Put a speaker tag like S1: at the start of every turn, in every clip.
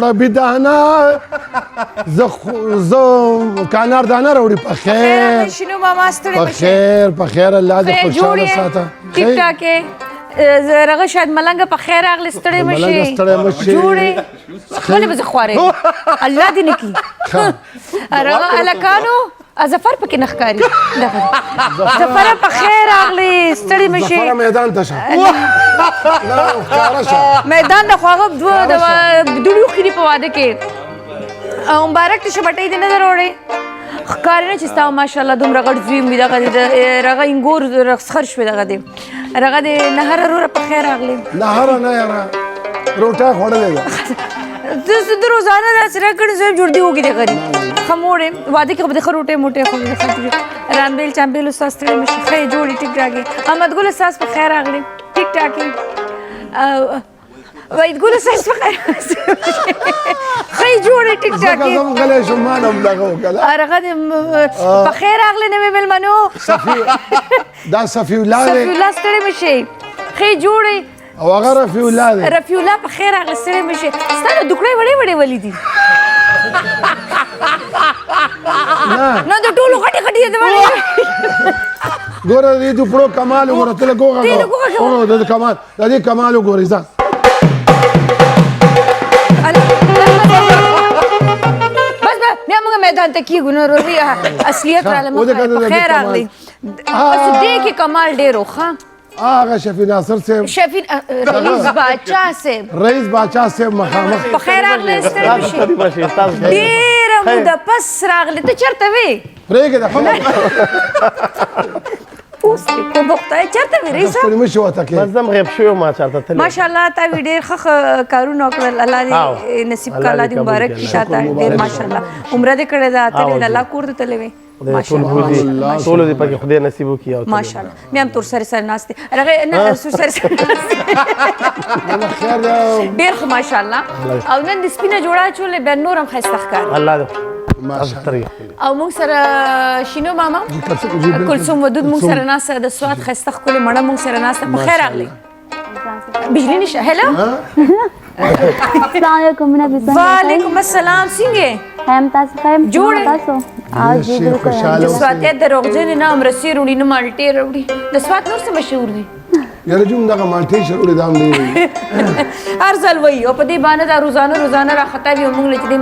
S1: جوړه بدانه زه کانار دانه راوړي په خیر
S2: شنو ماما ستړي
S1: په خیر په خیر الله دې خوشحاله ساته
S2: ټیک ټاک رغه شاید ملنګ په خیر اغلی ستړي مشي جوړې خپل به خوارې الله دې نکي رغه الکانو ظفر پکې نخکاری ظفر په خیر اغلی ستړي مشي
S1: ظفر میدان ته شه
S2: میدان د خواغه دوه د دوړو خري په واده کې او مبارک شه بټې دې نه دروړې ښکاري نه چې ستا ماشاءالله دومره غټ زوی مې دغه رغه انګور رخصخر شوې دغه دی رغه دې نهر وروره په خیر راغلی
S1: نهر نه یاره روټه خوړلې ده
S2: د روزانه داسې راکړې زوی جوړ دی وږي دی غري ښه موړې واده کې به د ښه روټۍ موټۍ خوړلې رامبیل چامبیل استاد ستړی مشي ښه یې جوړې ټیک ټاک یې احمد ګل استاد په خیر راغلی ټیک ټاک یې وحید ګل استاد په خیر ښه یې جوړې ټیک ټاک یې
S1: زه غلی شم ما نه هم دغه وکړه
S2: هغه دې په خیر راغلی نوې مېلمنو
S1: دا صفي الله دی
S2: صفي الله ستړی مشي ښه یې جوړې
S1: او هغه رفیع الله دی
S2: رفیع الله په خیر راغلی ستړی مشي ستا نو دوکړې وړې وړې ولې دي نو د ټولو غټې غټې دې ولې
S1: ګوره دې دوپړو کمال وګوره ته له ګوغه کوه د کمال د دې کمال وګورې ځه
S2: بس بیا موږ میدان ته کېږو نو روزي اصلیت راله په خیر راغلی بس دې کې کمال ډېر و ښه
S1: هغه شفیع ناصر صاحب
S2: شفیع رئیس باچا صاحب
S1: رئیس باچا صاحب مخامخ
S2: په خیر راغلی ستړی مشي ډېره موده پس راغلی ته چېرته وې
S1: پرېږده ښه
S2: اوس دې کوم وخته چېرته وې رئیس
S1: ستړي مه شي ورته کې
S3: بس دم غیب شوی وم ما چېرته تللی
S2: ماشاءالله تا وی ډېر ښه کارونه وکړل الله دې نصیب کړه الله دې مبارک کړي تا ته ډېر ماشاءالله عمره دې کړې ده تلې د الله کور ته تللی وې
S3: ټولو دې پکې خدای نصیب وکړي
S2: ماشاءالله مې هم تور سره سره ناست رغه نه سور سره سره ډېر ښه ماشاءالله او نن د سپینه جوړه چولې بیا نور هم ښایسته ښکاري
S3: الله دې
S2: او موږ سره شینو ماما کلثوم ودود موږ سره ناسته د سوات ښایسته ښکلې مڼه موږ سره ناسته په خیر راغلی بجلی نشته هلو
S4: السلام علیکم
S2: وعلیکم السلام څنګه
S4: هم تاسو خیم
S2: جوړ
S4: تاسو جی بالکل
S2: د سوات دروغجن نه امرسي وروړي نه مالټې وروړي د سوات نور څه مشهور دي
S1: یاره جون دغه مالټې شروع دام دی
S2: هر ځل وایي او په دې باندې دا روزانه راخطا وي موږ لته دې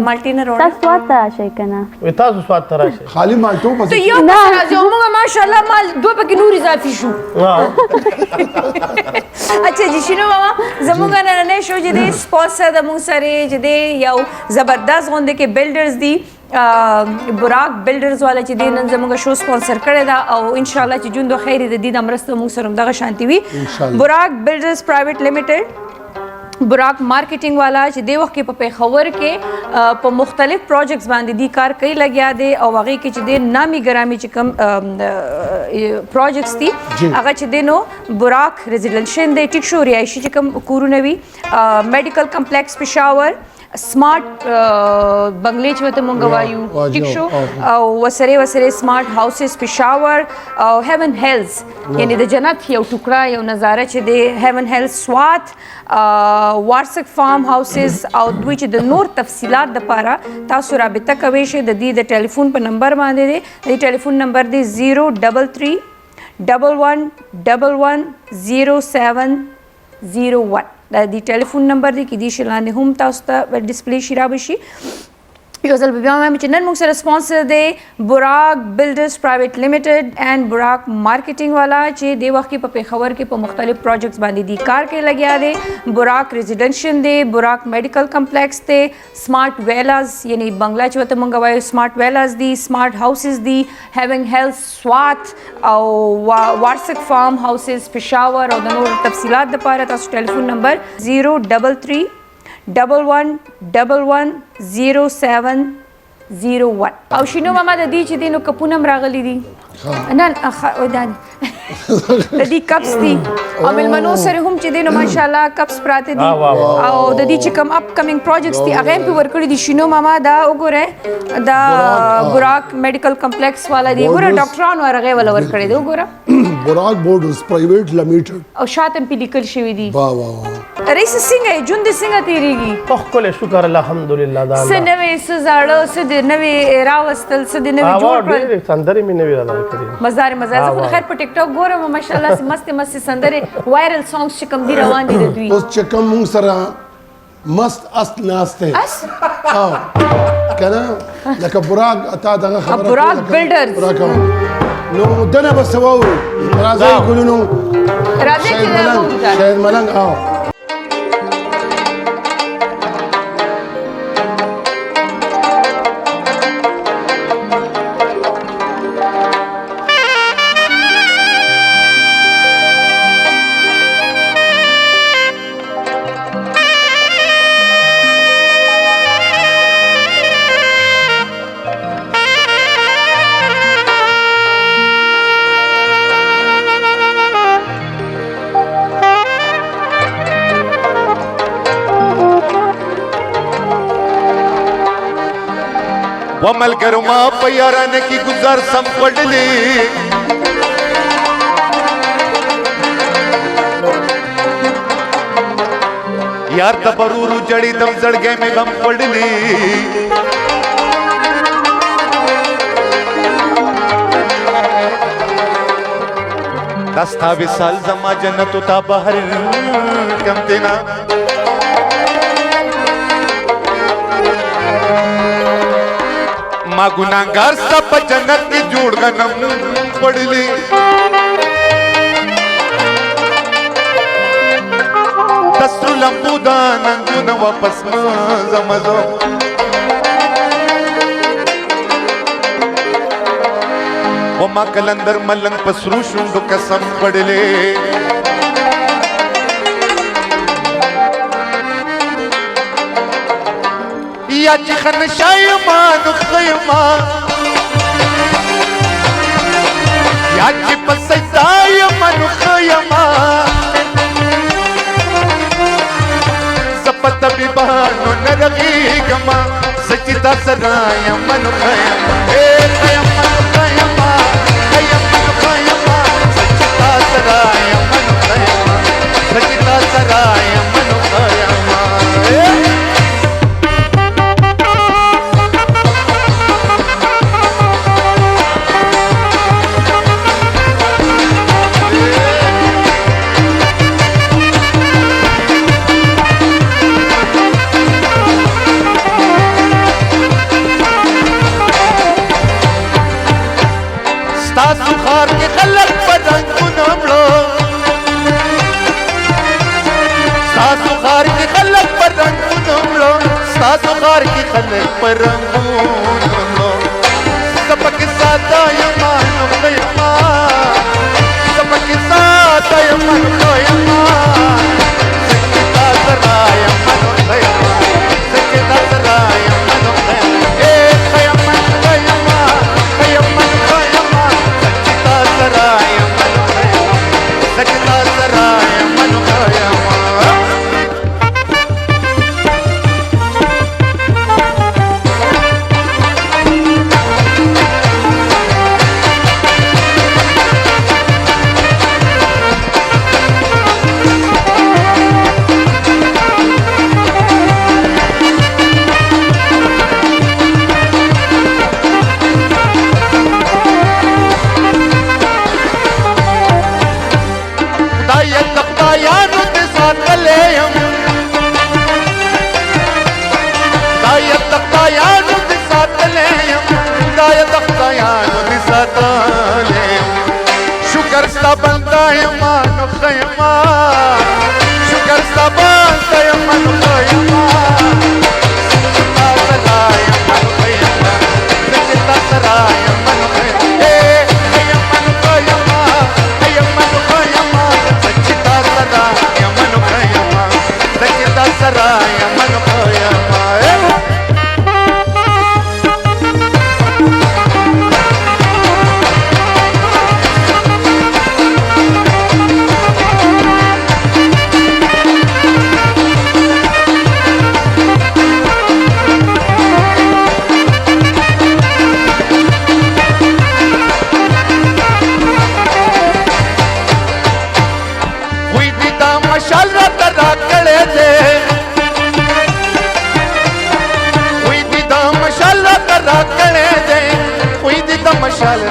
S2: مالټې نه وروړو
S4: تاسو سوات ته راشئ کنه
S3: وي تاسو سوات ته راشئ
S1: خالی مالټو پسې
S2: ته یو پس راځي او موږ ماشاءالله مال دوه پکې نور اضافي شو اچھا جی شنو ماما زموږ نننې شو چې دې سپانسر د موږ سره چې دې یو زبردست غونډه کې بلډرز دي براک بلډرز والا چې دې نن زموږ شو سپانسر کړی دا او ان شاء الله چې جون دو خیر دې د مرسته موږ سره دغه شانتي وي براک بلډرز پرایویټ لیمیټډ براک مارکیټینګ والا چې د وخت کې په پیښور کې په مختلف پروجیکټس باندې دی کار کوي لګیا دی او هغه کې چې د نامي ګرامي چې کوم پروجیکټس دي هغه چې د نو براک ریزیډنشل دی ټیک شو ریایشي چې کوم کورونه وي میډیکل کمپلیکس پېښور سمارټ بنگلې چې ورته مونږ وایو ټیک شو او وسره سمارټ هاوسز پېښور او هیون هیلز یعنی د جنت یو ټوکړه یو نظاره چې د هیون هیلز سوات وارسک فارم هاوسز او دوی چې د نور تفصیلات دپاره تاسو رابطه کوئ شئ د دې د ټلیفون په نمبر باندې دی د دې ټلیفون نمبر دی 033110701 دا دی ټلیفون نمبر دی کې دی شي لاندې هم تاسو ته ډسپلی شي رابشي یو ځل بیا وایم چې نن موږ سره سپانسر دی براک بلډرز پرایویټ لیمیټډ اینڈ براک مارکیټینګ والا چې د وخت کې په پیښور کې په مختلف پروجیکټس باندې دی کار کې لګیا دی براک ریزیډنشل دی براک میډیکل کمپلیکس دی سمارټ ویلاز یعنی بنگلا چې ورته مونږ وایو سمارټ ویلاز دی سمارټ هاوسز دی هیوینګ هیلز سوات او وارسک فارم هاوسز پېښور او د نور تفصیلات دپاره تاسو ټلیفون نمبر 033110701 او شینو ماما د دې چې دې نو کپونه هم راغلي دي نن ودان د دې کپس دي او ملمنو سره هم چې دینو ماشاءالله کپس پراته دي او د دې چې کوم اپ کمینګ پروجیکټس دي هغه په ورکړي دي شنو ماما دا وګوره دا براک میډیکل کمپلیکس والا دی وګوره ډاکټرانو هغه ولا ورکړي دی وګوره
S1: براک بورډز پرایویټ لمیټډ
S2: او شاتم په لیکل شوی دی
S1: واه واه
S2: رئیس څنګه جون دي څنګه تیریږي
S3: خپل شکر الحمدلله دا
S2: سنوي سزاړو سد نوي راوستل سد نوي جوړ کړل
S3: سندري مې نوي راځي کړی
S2: مزار خیر په ټیک ټاک ګورم ماشاءالله مست سندره وایرل سانګز چې کوم دی روان دي د دوی
S1: اوس چې کوم موږ سره مست اصل ناسته او کنه لکه براک اتا دغه خبره
S2: براک بلډرز
S1: براک نو دنه بس وو راځي ګلونو
S2: راځي چې
S1: شاید ملنګ او
S5: ومل کرما پیاران کی گزار سم پڑلی یار تبرورو جڑی دم زڑگے میں غم پڑلی دستا وصال زما جنتو تا بہر کم دینا ما گناہگار سب جنت کی جوڑ غنم پڑلی تسر لمبو داننگون واپس مزمزو وما کلندر ملنگ پسرو شنڈو قسم پڑلی یا چی خنشای ما نخی ما یا چی پسیدای ما نخی ما زپت بیبانو نرغی گما سچتا سرائی ما نخی ما اے خیم ما نخی ما خیم ما نخی ما سچتا سرائی ما نخی ما سچتا سرائی ما نخی ما سخار کی خلق بدن کو نمڑو سخار کی خلق بدن کو نمڑو سخار کی خلق بدن کو نمڑو سبک ساتا یمان خیما سبک ساتا یمان خیما سکتا سرا یمان خیما سکتا سرا یمان خیما اے خیما خیما خیما خیما سراي من خيما سكتا سراي من خيما شکر سبنتا یمان خیما شکر سبنتا یمان خیما سچتا سرا یمان خیما سچتا سرا یمان خیما اے یمان خیما یمان خیما سچتا سرا یمان خیما سچتا سرا یمان خیما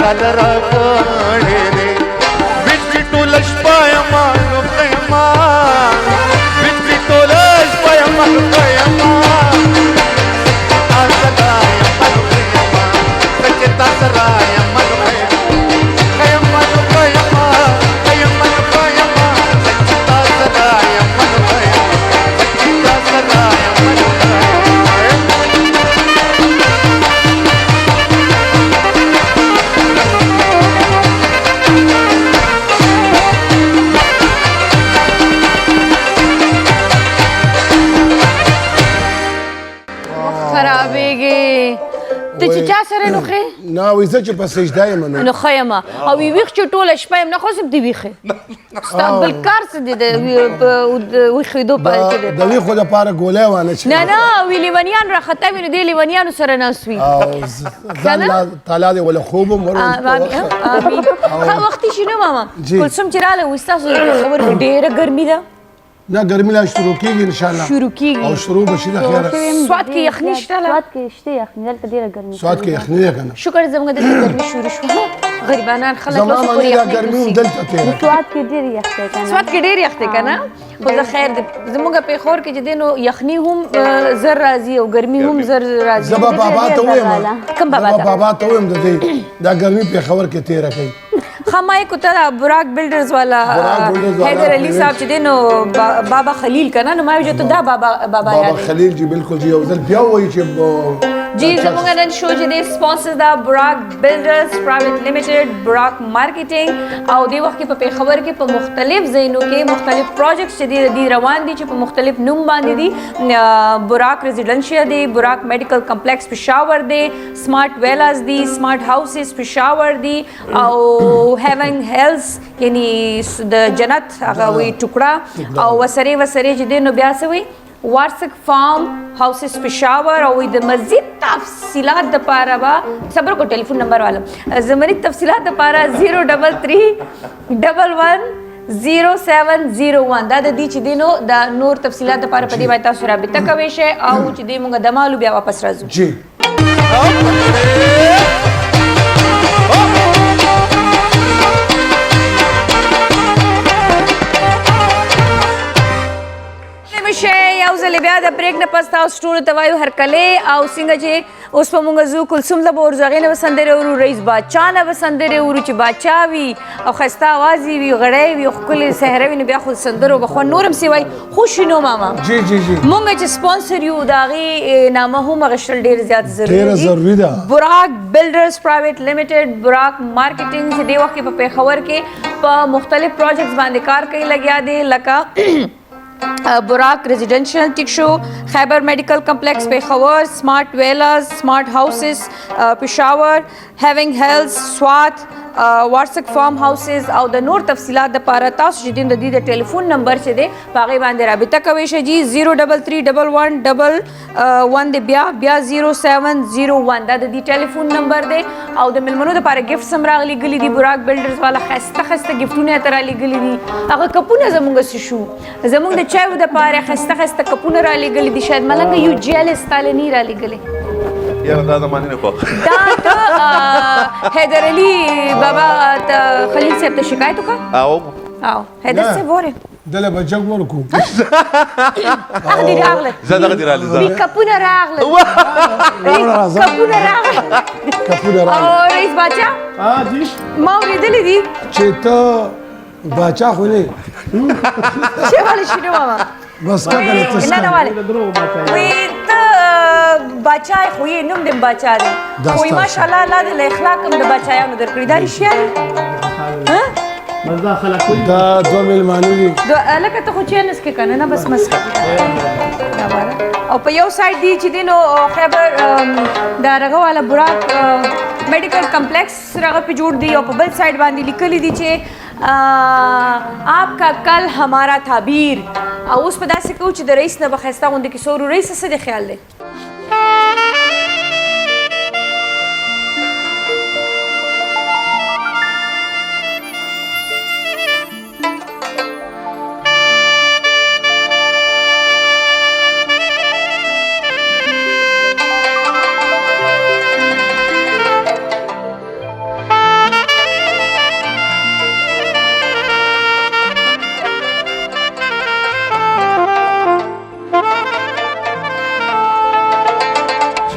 S5: خیال را کړې دې بجلی ټوله شپه یما لوښه یما بجلی ټوله شپه یما لوښه یما تا سره یما لوښه یما سچ تا سره یما لوښه یما لوښه یما یما لوښه یما سچ تا سره یما لوښه یما سچ تا سره یما لوښه
S2: خرابېږي ته چې چا سره نو خې
S1: نه وای زه چې په سجده یم نو
S2: نو ښه یم او ویښ چې ټوله شپه یم نه خو صرف دې ویښې ستا بل کار څه دی د ویښېدو په کې دی
S1: د وی خو دپاره ګولۍ وانه چې
S2: نه نه وی لیونیان راخته وي نو دې لیونیانو سره ناست وي
S1: او ځان تعالی دې ولا خوب هم
S2: آمین ښه وختي شي نو ماما
S1: جی.
S2: کلثوم چې راغله وایي ستاسو خبر کې ډېره ګرمي ده
S1: نه ګرمي لا شروع کیږي ان شاء الله
S2: شروع کیږي
S1: او شروع بشي د خیره
S2: سوات کې یخني شته لا
S4: سوات کې شته یخني دلته ډېره ګرمي
S1: سوات کې یخني ده کنه
S2: شکر زموږ د ګرمي شروع شو غریبانان خلک
S1: زما
S2: اوس پورې
S1: باندې دا
S2: یخني
S1: ګرمي هم
S2: کوي.
S1: دلته تیره
S4: سوات کې ډېر یخ دی کنه
S2: سوات کې ډېر یخ دی که نه خو زه خیر دی زموږ پیښور کې چې دی نو یخني هم زر راځي او ګرمي هم زر راځي
S1: زبا بابا ته وایم
S2: کوم بابا ته؟
S1: بابا ته وایم د دې دا ګرمي په خبر کې تیره کوي
S2: خمای کو ته براک بلډرز والا
S1: براک builders والا
S2: حیدر علی صاحب چې دی نو بابا خلیل که نه نو ما ویل چې ته دا بابا
S1: بابا
S2: یاد
S1: خلیل جی بالکل جی یو ځل بیا وایي چې
S2: جی زموږ نن شو چې دی سپانسر دا براک بلډرز پرایویټ لیمیټډ براک مارکیټینګ او دی وخت کې په پیښور کې په مختلف ځایونو کې مختلف پروجیکټس چې دی روان دي چې په مختلف نوم باندې دي براک ریزیډنشیا دی براک میډیکل کمپلیکس پېښور دی سمارټ ویلاز دی سمارټ هاوسز پېښور دی او هیون هیلز یعنی د جنت هغه وی ټوکړه او وسره چې دی نو بیا څه وی وارسک فارم هاوسز پېښور او د مزید تفصیلات دپاره به صبر کو ټلیفون نمبر والا زمینی تفصیلات دپاره 033110701 دا د دې چې دی نو د نور تفصیلات دپاره په دې باندې تاسو رابطه کوئ شئ او چې دی مونږ دمالو بیا واپس راځو
S1: جی
S2: مشه یو ځل بیا د بریک نه پس تاسو ټولو ته وایو هرکلی او څنګه چې اوس په مونږ ځو کلثوم له به ورځو نه به سندرې اورو رئیس باچا نه به سندرې اورو چې باچا وي او ښایسته اواز یې وي غړی وي او ښکلې صحره وي نو بیا خو سندرو به خوند نور هم سې وایي خوشي نو ماما
S1: جی جی جی
S2: مونږ چې سپانسر یو د هغې نامه هم اخیستل ډېر زیات
S1: ډېره ضروري ده
S2: براک بلډرز پرایویټ لیمیټډ براک مارکیټینګ چې دې وخت کې په پیښور کې په مختلف پروجیکټس باندې کار کوي لګیا دی لکه براک ریزیډنشل ټیک شو خیبر میډیکل کمپلیکس پیښور سمارټ ویلاز سمارټ هاوسز پېښور هیونګ هیلز سوات وارسک فارم هاوسز او د نور تفصیلات دپاره تاسو چې د دې د ټلیفون نمبر چې دی په هغې باندې رابطه کوئ شئ جي 0331111 دی بیا 0701 دا د دې ټلیفون نمبر دی او د میلمنو دپاره ګفټس هم راغلي ګلي دي براک بلډرز والا ښایسته ښایسته ګفټونه یې ته رالیږلي دي هغه کپونه زموږ څه شو زموږ د چایو دپاره ښایسته ښایسته کپونه رالیږلي دي شاید ملنګه یو جیلس تاله نه رالیږلي
S5: یاره دا زمانې نه خوښ
S2: دا ته حیدر علی بابا ته خلیل صاحب ته شکایت وکړه
S5: او
S2: حیدر صاحب وره
S1: دله به جګ ورکو
S2: هغه دې راغله
S5: زه دغه دې راغله
S2: وی کپونه راغله کپونه راغله
S1: کپونه
S2: او رئیس باچا
S3: جی
S2: ما اورېدلې دي
S1: چې ته باچا خو نه
S2: چې والي شنو ماما
S1: بس کا کنه
S2: نه
S1: ته
S2: نه والي
S3: درو بچا
S2: وی ته باچا خو یې نوم دې باچا دی خو ماشاءالله الله دې له اخلاق هم د باچایانو درکړي دا رښتیا دی
S3: مزه خلک کوي
S1: دا دوه میلمانه دي
S2: لکه ته خو چینس کې کنه نه بس مسکه او په یو سایډ دی چې دی نو خیبر دا رغه والا براک میډیکل کمپلیکس رغه په جوړ دی او په بل سایډ باندې لیکلی دی چې آپ کا کل ہمارا تعبیر او اوس په داسې کوو چې د رئیس نه به ښایسته غوندې کیسه ورو رئیس څه دی خیال دی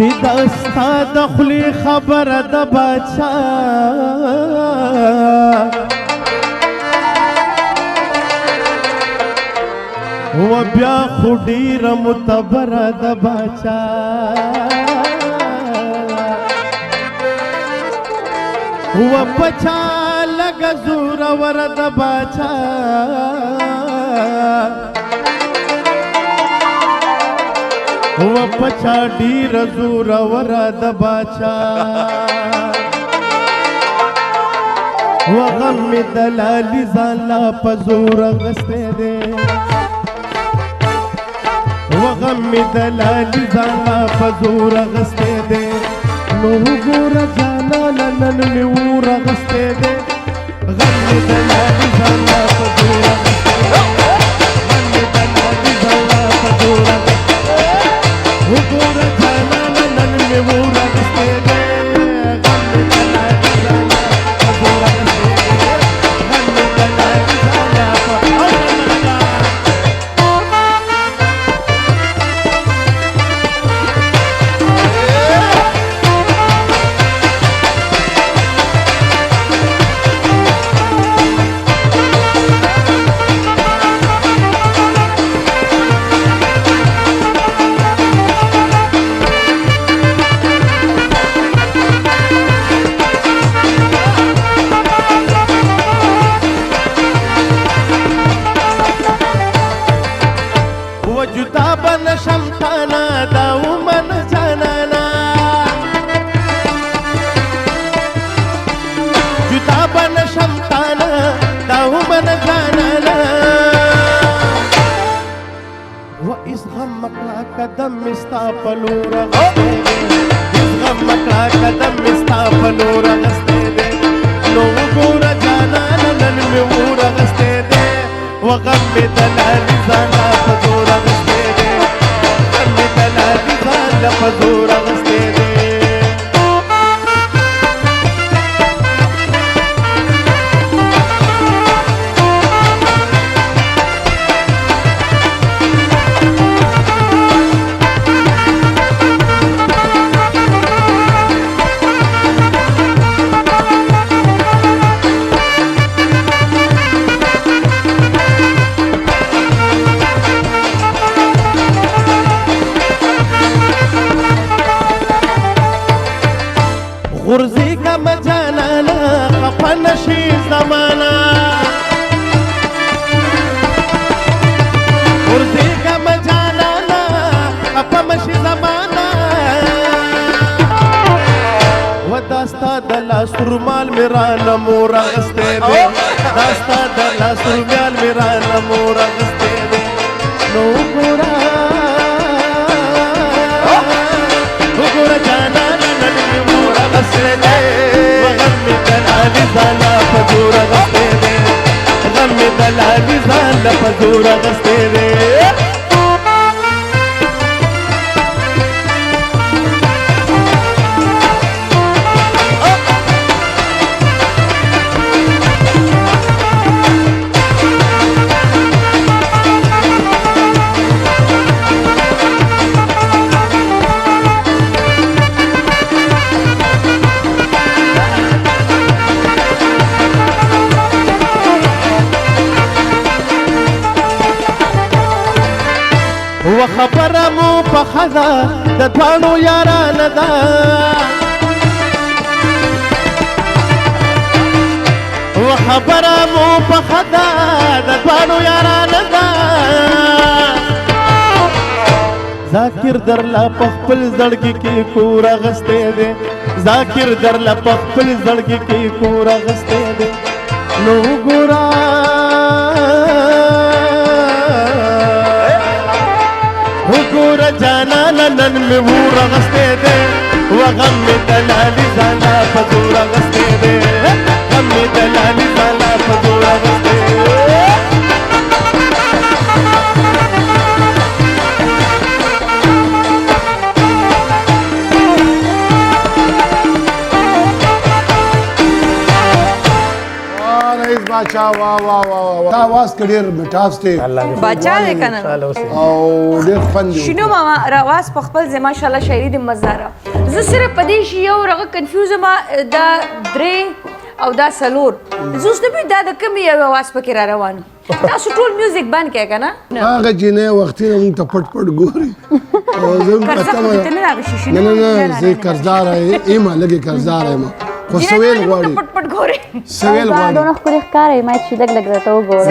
S3: چې دستا د خولې خبره د باچا و بیا خو ډیره معتبره د باچا و پچا لګ زورور د باچا و پچا ډیر زورور د باچا و غم دلالی ځان لا په زور غسته دے و غم دلالی ځان لا په زور غسته دے نو ګور جانا نن می ور غسته دے غم دلالی ځان لا په زور غسته دے غم دلالی ځان لا په زور وګوره جانا نن می ور غسته دے غم دلالی ځان لا په زور غسته دے غم دلالی ځان لا په وجودا بن شمتانا داومن جانانا جودا بن شمتانا داومن جانانا وإذ غمك قدم مستقبلور غسته إذ غمك قدم مستقبلور غسته لو ګور جانانا نن می ور غسته وغم دلالي زانا فزور غسته دے غم دلالي زانا فزور غسته دے غرزي كم جانانا خفن شي زمانا غرزي كم جانانا خفن شي زمانا وداستا دلا سرمال میرا نمورا غسته دے داستا دلا سرمال میرا نمورا غسته دے نو گورا گورا جانانا وغم دلالي زانا فزور غسته دے غم دلالي زانا فزور غسته دے وخبره مو په خدا د دوانو یارانه ده وخبره مو په خدا د دوانو یارانه ده ذاکر درلا په خپل زړګي کې کور غسته دے ذاکر درلا په خپل زړګي کې کور غسته دے نو ګورا وګوره جانانا نن می ور غسته دے وغم دلالي زانا فزور غسته دے غم دلالي زانا فزور غسته دے
S1: رئیس بادشاہ واہ واہ واہ واہ دا आवाज کډیر مټاس ته
S2: بچا دې کنه
S1: او ډیر خوند دی
S2: شنو ماما رواز په خپل ځای ماشاءالله شاعري د مزداره زه صرف په دې شی یو رغه کنفیوز ما دا درې او دا سلور زوس نه دا د کوم یو आवाज پکې را روانو تاسو ټول میوزیک باندې کې کنه
S1: هغه جنې وختونه موږ ته پټ پټ ګوري او زم نه نه نه زه قرضدار یم لګي قرضدار یم خو سویل غواړي
S2: پټ پټ ګوري
S1: سویل غواړي
S4: دونه خوري ښکارې ما چې لګ لګ راته وګورم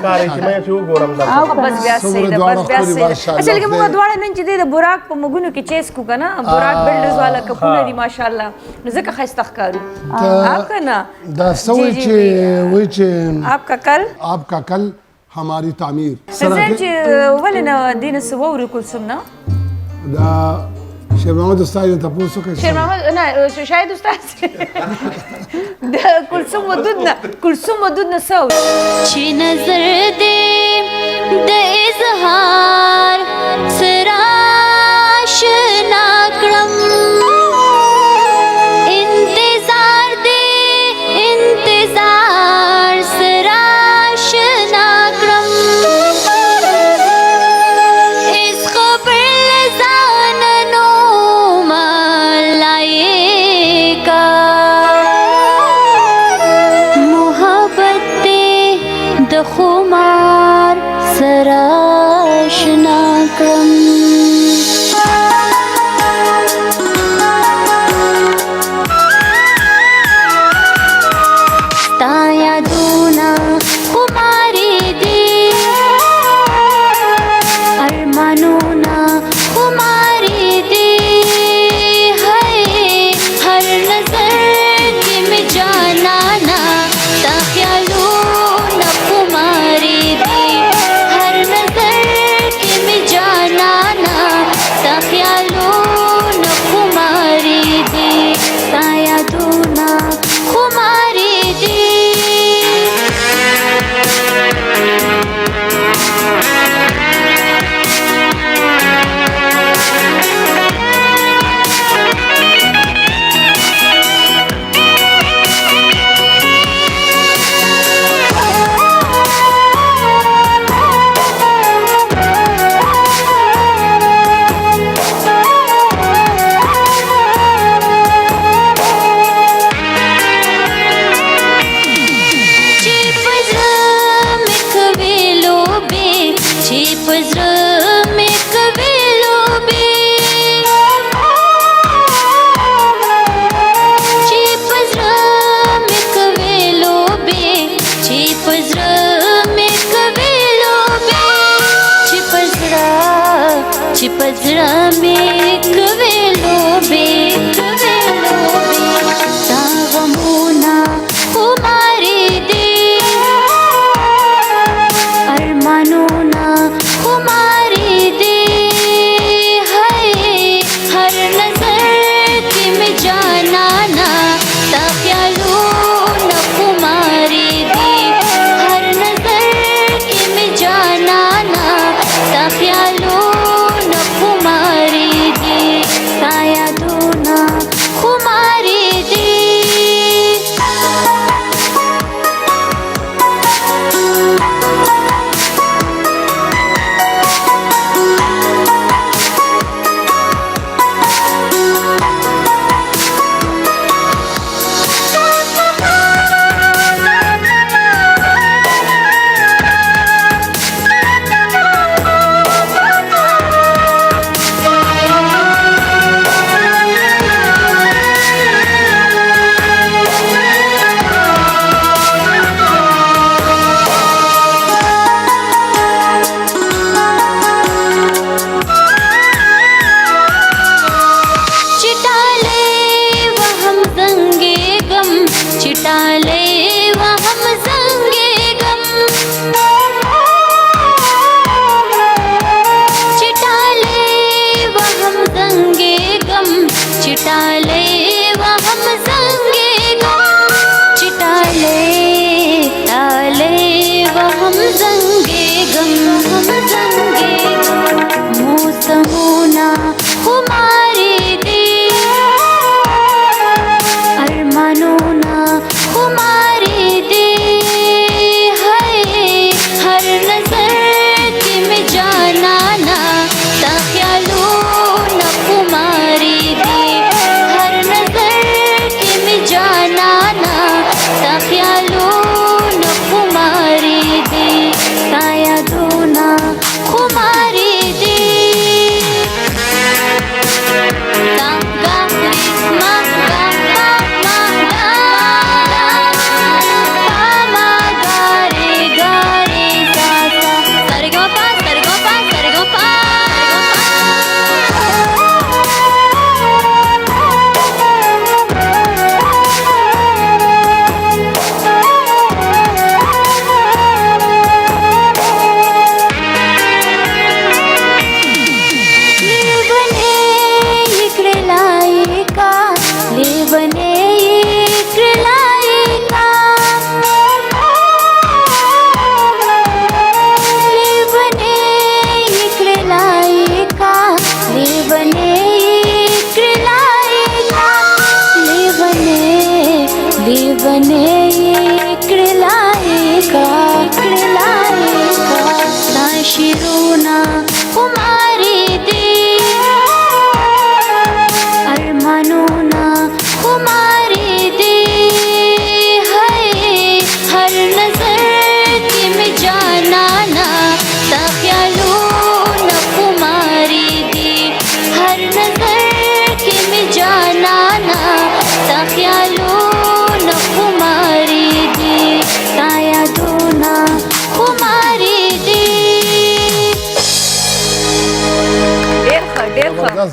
S3: کاري چې مې چې وګورم دا
S2: بس بیا صحیح ده بس بیا صحیح اصل کې موږ دواړه نن چې د براک په مګونو کې چیس کو کنه براک بلډرز والا کپونه دي ماشاءالله نو ځکه خسته ښکارو کنه
S1: دا سوي چې وای چې
S2: آپ کا کل
S1: हमारी तामीर
S2: زه چې ولې نه دین سووري کلثوم نه
S1: دا شیر محمد استاد ته پوښتنه کوي
S2: شیر محمد نه شاید استاد د کلثوم ودود نه سو
S6: چې نظر دې د اظهار سراش نا کړم انتظار سراش نا کړم اس خبر لزان نو ملائکا محبت د خمار سراش نا کړم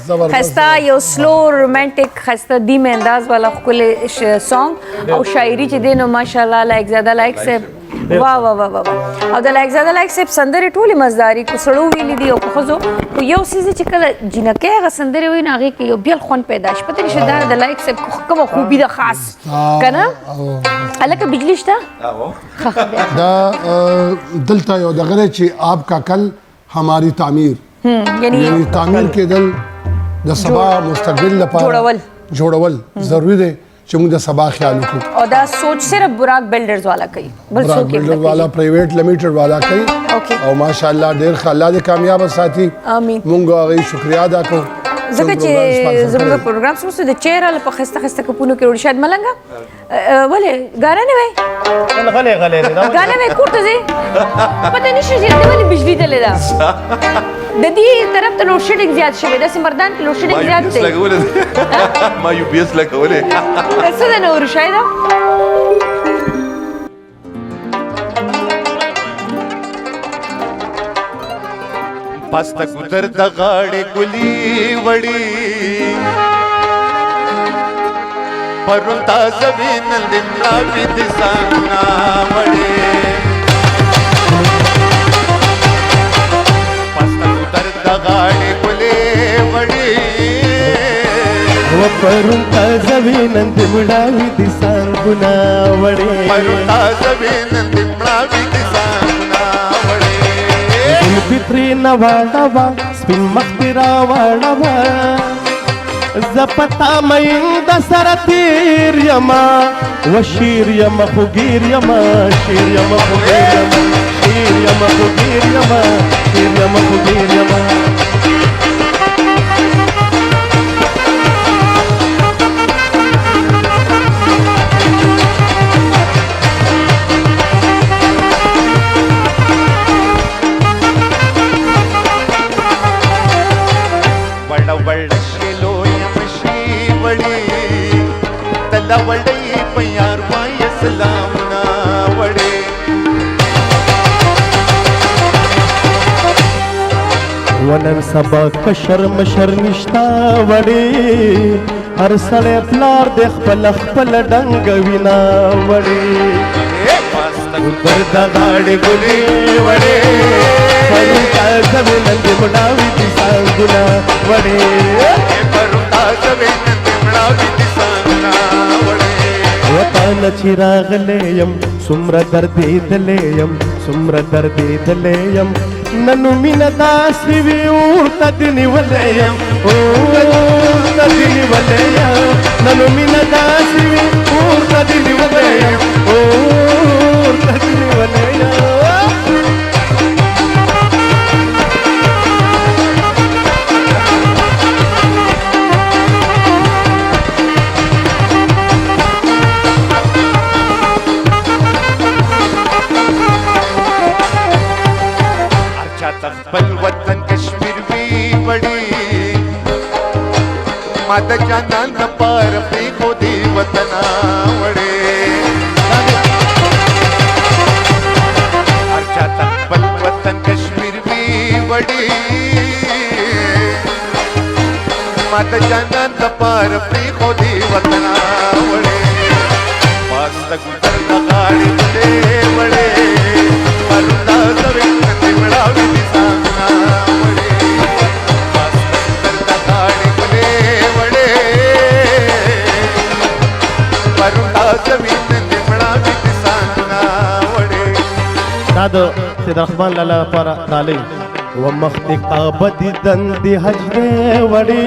S1: زبردست.
S2: خسته یو سلو رومانټیک خسته دیم انداز والا ښکلی سانګ او شاعري چې دی نو ماشاءالله لایق زاده لایق صاحب واه واه واه واه او د لایق زاده لایق صاحب سندرې ټولې مزداري کو سړو ویلي دي او په ښځو خو یو څیز چې کله جینکۍ هغه سندرې وایي نو هغې کې یو بېل خوند پیدا شي پته نشي دا د لایق صاحب کومه خوبي ده خاص که نه هلکه بجلی شته
S1: دا دلته یو دغه دی چې آپ کا کل ہماری تعمیر یعنی تعمیر کېدل د سبا مستقبل لپاره جوړول ضروری دی چې موږ د سبا خیال وکړو
S2: او دا سوچ صرف براک بلډرز والا کوي بل څوک یې
S1: بلډر والا پرایویټ لمیټډ والا کوي او ماشاءالله ډېر ښه الله دې کامیاب ساتي
S2: امین
S1: موږ هغې شکریا ادا کوو
S2: ځکه چې زموږ پروګرام سمسو د چیر له په خسته خسته کپونو کې وړي شاید ملنګه ولې ګاره نه وای
S3: غلې
S2: ګاره وای کوټه زی پته نشي چې د ولې بجلی تللی ده د دې طرف ته لوډ شیډینګ زیات شوی د سمردان کې لوډ شیډینګ زیات دی
S5: ما یو بي اس لګولې
S2: څه ده نور شاید
S5: پاستا ګذر د غاړې ګلي وړي پرون تازه وینل د ملاوي د سانا وړي پاستا ګذر د غاړې ګلي وړي
S3: پرون تازه وینل د ملاوي د سانا وړي
S5: پرون تازه وینل د ملاوي د سانا وړي
S3: فطری نواړوا سپین مخبرا واړوا زپتا مین د سر تیر یما و شیر یما خوګیر یما شیر یما خوګیر یما شیر یما خوګیر یما شیر یما خوګیر یما
S5: وړي په یار وای سلام نا وړي
S3: ونن سبا کشرم شرمشتا وړي هر سړی پلار د خپل خپل ډنګ وینا وړي
S5: ګذر د غاړې ګلي وړي
S3: پرون تازه وینل د ملاوي د سانګونه وړي
S5: پرون تازه وینل د ملاوي د سانګونه
S3: وطن چې راغلی یم څومره دردېدلی یم څومره دردېدلی یم نن مینه داسې وي ورته دې نیولی یم ورته دې نیولی یم نن مینه داسې وي ورته دې نیولی یم ورته دې نیولی یم
S5: خپل وطن کشمیر وی وړي ما د جانان د پاره په خو دی وطن وړي هر چا خپل وطن کشمیر وی وړي ما د جانان د پاره په خو دی وطن وړي پاس د ګذر د غاړې دې وړي پردا زوي د مړاوي دي سانا وړي پاس د ګذر د غاړې دې وړي پردا زوي د مړاوي دي سانا وړي
S3: دا د سید رحمان لالا لپاره تالی ومخت کعبه دي دند حج دې وړي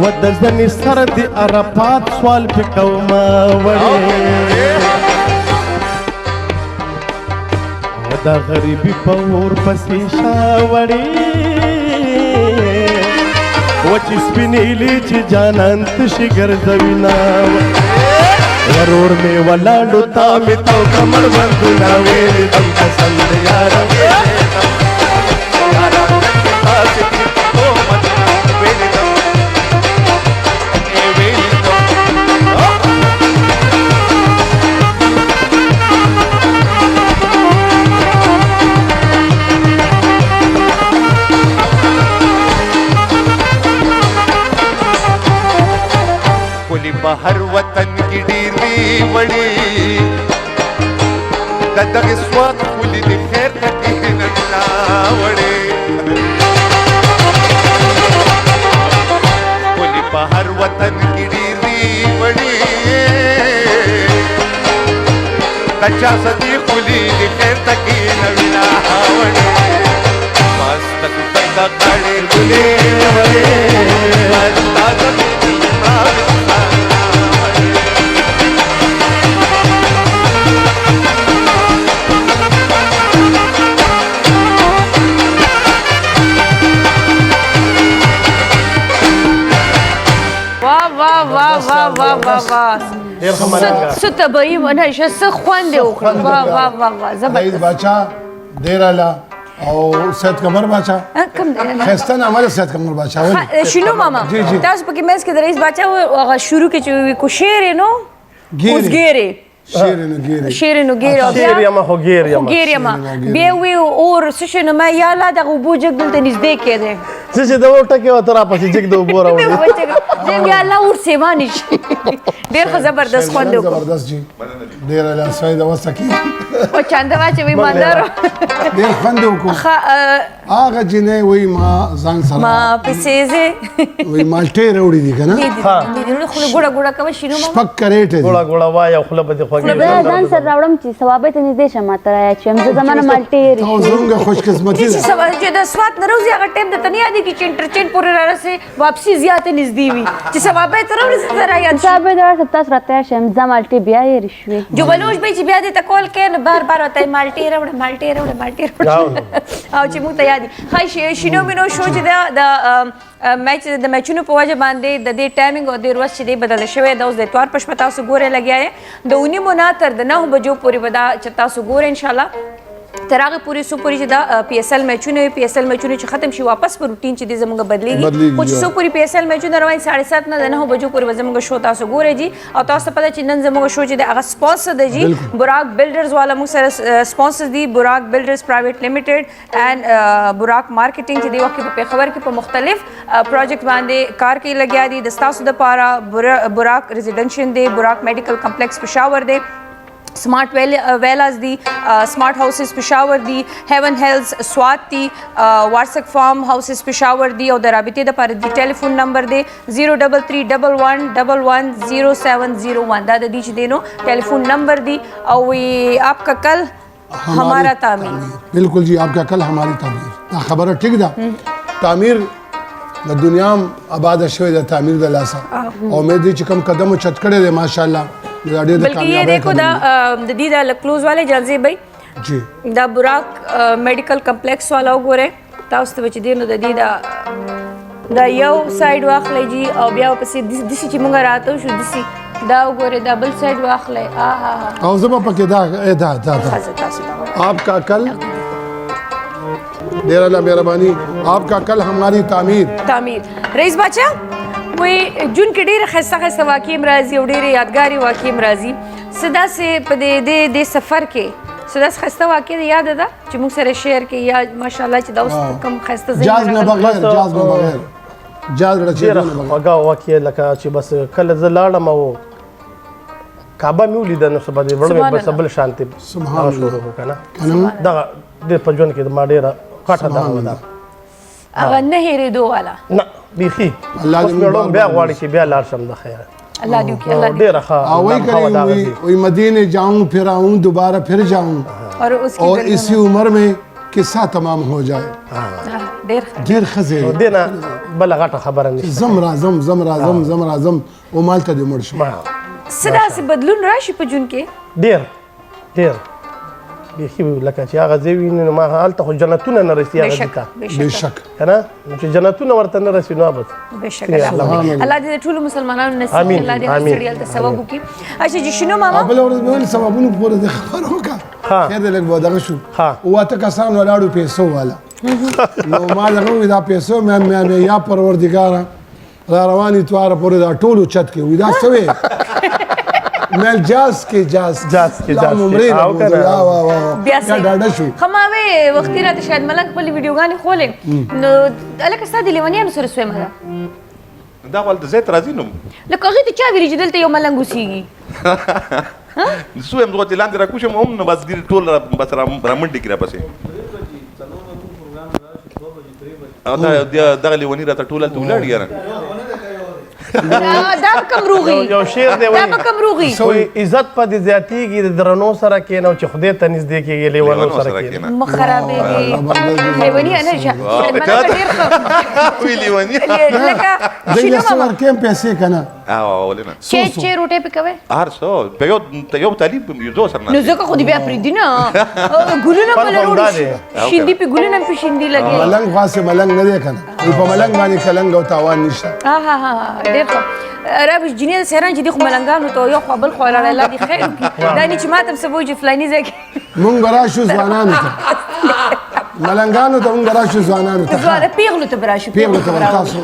S3: ود زنی سر دی عرفات سوال پی کوما وڑی ودا غریبی پور پسی شاوڑی وچی سپینیلی چی جانان تشی گرزوینا ورور میں ولالو تامی تو کمر بندنا ویلی دم پسند یارم
S5: د دغه سواد خولي د خیر تکي نمنا وړي خولي په هر وطن کې ډېری وړي کچا سدي خولي د خیر تکي نمنا وړي مست تک کړي ګلې وړي
S3: ډېر ښه ملنګه
S2: څه طبیعي نه شه څه خوند یې وکړ واه واه واه واه
S1: رئیس
S2: زبردست
S1: باچا ډیر اعلی او سید قمر باچا
S2: کم دی
S1: خسته نامه سید قمر باچا ولې
S2: شنو ماما
S1: جی جی
S2: تاسو پکې مېز کې د رئیس باچا هغه شروع کې چې کو شعر نو اوس ګيري
S1: شیر نو ګیره
S2: شعر نو ګيري او
S3: شیر یما خو ګیر یما
S2: ګيري ما بیا وی اور څه شنو ما یا لا دغه بو جګ دلته نږدې کېده
S3: چې د وټه کې وتر پسې جګ د وبور وړي
S2: دې بیا الله ور سیوانی شي ډېر ښه زبردست خوند وکړ
S1: زبردست جی ډیر اعلی سید وسکی
S2: او چاندا واچې وی مالدار
S1: ډیر خوند وکړو هغه جنې وای ما ځان سره
S2: ما پسېزه
S1: وای مالټې وروړي دي کنه
S2: دې خو ګوړه ګوړه کوي شنو ما
S1: پک کریټ
S3: ګوړه ګوړه وای خپل په دې خوږه
S4: زه ځان سره راوړم چې ثوابه ته نږدې شم ماته رایا چې زه زمانه مالټې
S1: او زموږ خوش قسمتي
S2: چې سوال چې د سوات نه روزي هغه ټیم د تنیا دي چې انټرچینج پورې راسي واپسی زیاته نږدې وي چې سبب تر ورسره رایا
S4: صاحب دا تاسو راته شم زه مالټې بیا یې رښوي
S2: جو بلوش به چې بیا دې تکول کین بار بار وته مالټي راوړ مالټي راوړ مالټي راوړ او چې موږ ته یادي خای شنو مینو شو چې د میچ د میچونو په وجه باندې د دې ټایمینګ او د ورځ چې دی بدل شوی د اوس د اتوار پښ پتا سو ګوره لګیا د 9 منا تر د 9 بجو پورې ودا چې تاسو ګوره ان شاء الله تراغه پوری سو پوری چې دا پی اس ال میچونه چې ختم شي واپس په روټین چې د زموږ بدلیږي خو چې سو پوری پی اس ال میچونه روان 7:30 نه د 9 بجو پورې زموږ شو تاسو ګورئ جی او تاسو پته چې نن زموږ شو چې د هغه سپانسر دی جی براک بلډرز والا موږ سره سپانسر دی براک بلډرز پرایویټ لیمیټډ اینڈ براک مارکیټینګ چې دی وخت په خبر کې په مختلف پروجیکټ باندې کار کې لګیا دي د تاسو د پاره براک ریزیډنشل دی براک میډیکل کمپلیکس پېښور دی سمارٹ ویلاز دی سمارٹ ہاؤسز پشاور دی ہیون ہیلز سوات دی وارسک فارم ہاؤسز پشاور دی اور رابطے دا پر دی ٹیلیفون نمبر دے 03311110701 دا دی چ دینو ٹیلیفون نمبر دی اور آپ کا کل ہمارا تعمیر
S1: بالکل جی آپ کا کل ہماری تعمیر خبر ٹھیک دا تعمیر د دنیا آباد شوی د تعمیر د لاسه امید چې کم قدم چت کړي دي ماشاءالله
S2: بلکې یہ دیکھو دا د دې د کلوز والے جانځي بھائی
S1: جی
S2: دا براک میډیکل کمپلیکس والا وګوره تاسو ته چې دینو د دې دا یو سایډ واخلې جی او بیا پسې دسی چې مونږ راته شو دسی دا وګوره دا بل سایډ واخلې
S1: او زما پکې دا آپ کا کل ډیر الله مهرباني آپ کا کل ہماری تعمیر
S2: رئیس باچا وی جون کې ډېر خسته واقعي راځي او ډېر یادګاري واقعي راځي صدا سه په دې سفر کې صدا خسته واقعي یاد ده چې موږ سره شیر کې یا ماشاءالله چې دا اوس کم خسته
S1: جاز نه بغیر جاز رچې نه بغیر
S3: هغه واقعي لکه چې بس کله زه لاړم او کعبه مې ولیده نو سبا دې وړم بس بل شانتي سبحان الله کنه دا د پنځون کې ما ډېر کاټه دا ودا
S2: هغه نه هېرېدو والا
S3: نه بیخي
S1: الله دې
S3: موږ بیا غواړي چې بیا لاړ شم د خیر
S2: الله دې وکړي الله دې
S3: ډېر ښه
S1: او وही مدینے جاؤں پھر آؤں دوبارہ پھر جاؤں اور اسی عمر میں قصہ تمام ہو جائے ډېر خزه
S3: دینه بل غټه خبره نشته
S1: زم راځم او مالته دې مړ شو
S2: صدا سه بدلون راشي په جون کې
S3: ډېر بیخي لکه چې هغه ځای ویني نو ما هلته خو جنتونه نه رسي هغه ځای ته
S1: بېشک
S3: که نه نو چې جنتونه ورته نه رسي نو ابد
S2: بېشک الله دې ټولو مسلمانانو نصیب کړي الله دې هر سړي هلته ثواب وکړي اچھا جي شنو ماما
S1: بله ورځ مې ویل ثوابونو پورې دې خبره وکړه خیر دې لږ به دغه شو واته کسان ولاړو پیسو والا نو ما دغه وویل دا پیسو مې یا پروردګاره را روان اتواره پورې دا ټولو چت کې وي دا څه وی مل جاز کې عمرې
S2: بیا ډاډه شو خماوي وختي راته شاید ملک خپل ویډیوګانې خولې نو الکه ستا د لیونیانو سره سوی مده
S5: دا ول د زیت راځي نو
S2: لکه هغې ته چا ویلي چې دلته یو ملنګ اوسېږي
S5: سو هم زه لاندې راکوشم هم نو بس دې ټول بس رامنډې کړه پسې او دغه لیونی راته ټول هلته ولاړ یاره
S2: دا به کم روغي
S3: یو شعر دی
S2: دا به کم روغي
S3: وایي عزت په دې زیاتېږي د درنو سره کښېنه او چې خدای ته نږدې کېږي لیونو سره کښېنه
S2: مخ خرابېږي لیوني نه شه ډېر ښه
S5: وی لیونی
S2: لکه
S1: د یو څو ورکیم پیسې کنه
S5: ولې نه
S2: چې روټې پې کوې
S5: هر څه په یو تعلیم یو ځو سره
S2: نو ځکه خو دې بیا پرېږدي نه ګلونه به له روړي شیندي پې ګلونه پې شیندي لګي
S1: ملنګ خاصه ملنګ نه دی کنه په ملنګ باندې کلنګ او تاوان نشته
S2: ها ډېر ښه رابش جنيه سهران چې دي خو ملنګانو ته یو خو بل خو الله دې خیر وکړي دا نه چې ما ته څه وایي چې فلاني ځای کې
S1: مونږ به راشو ځوانانو ته ملنګانو ته مونږ به راشو ځوانانو ته
S2: ځوانه پیغلو ته به راشو
S1: پیغلو ته به تاسو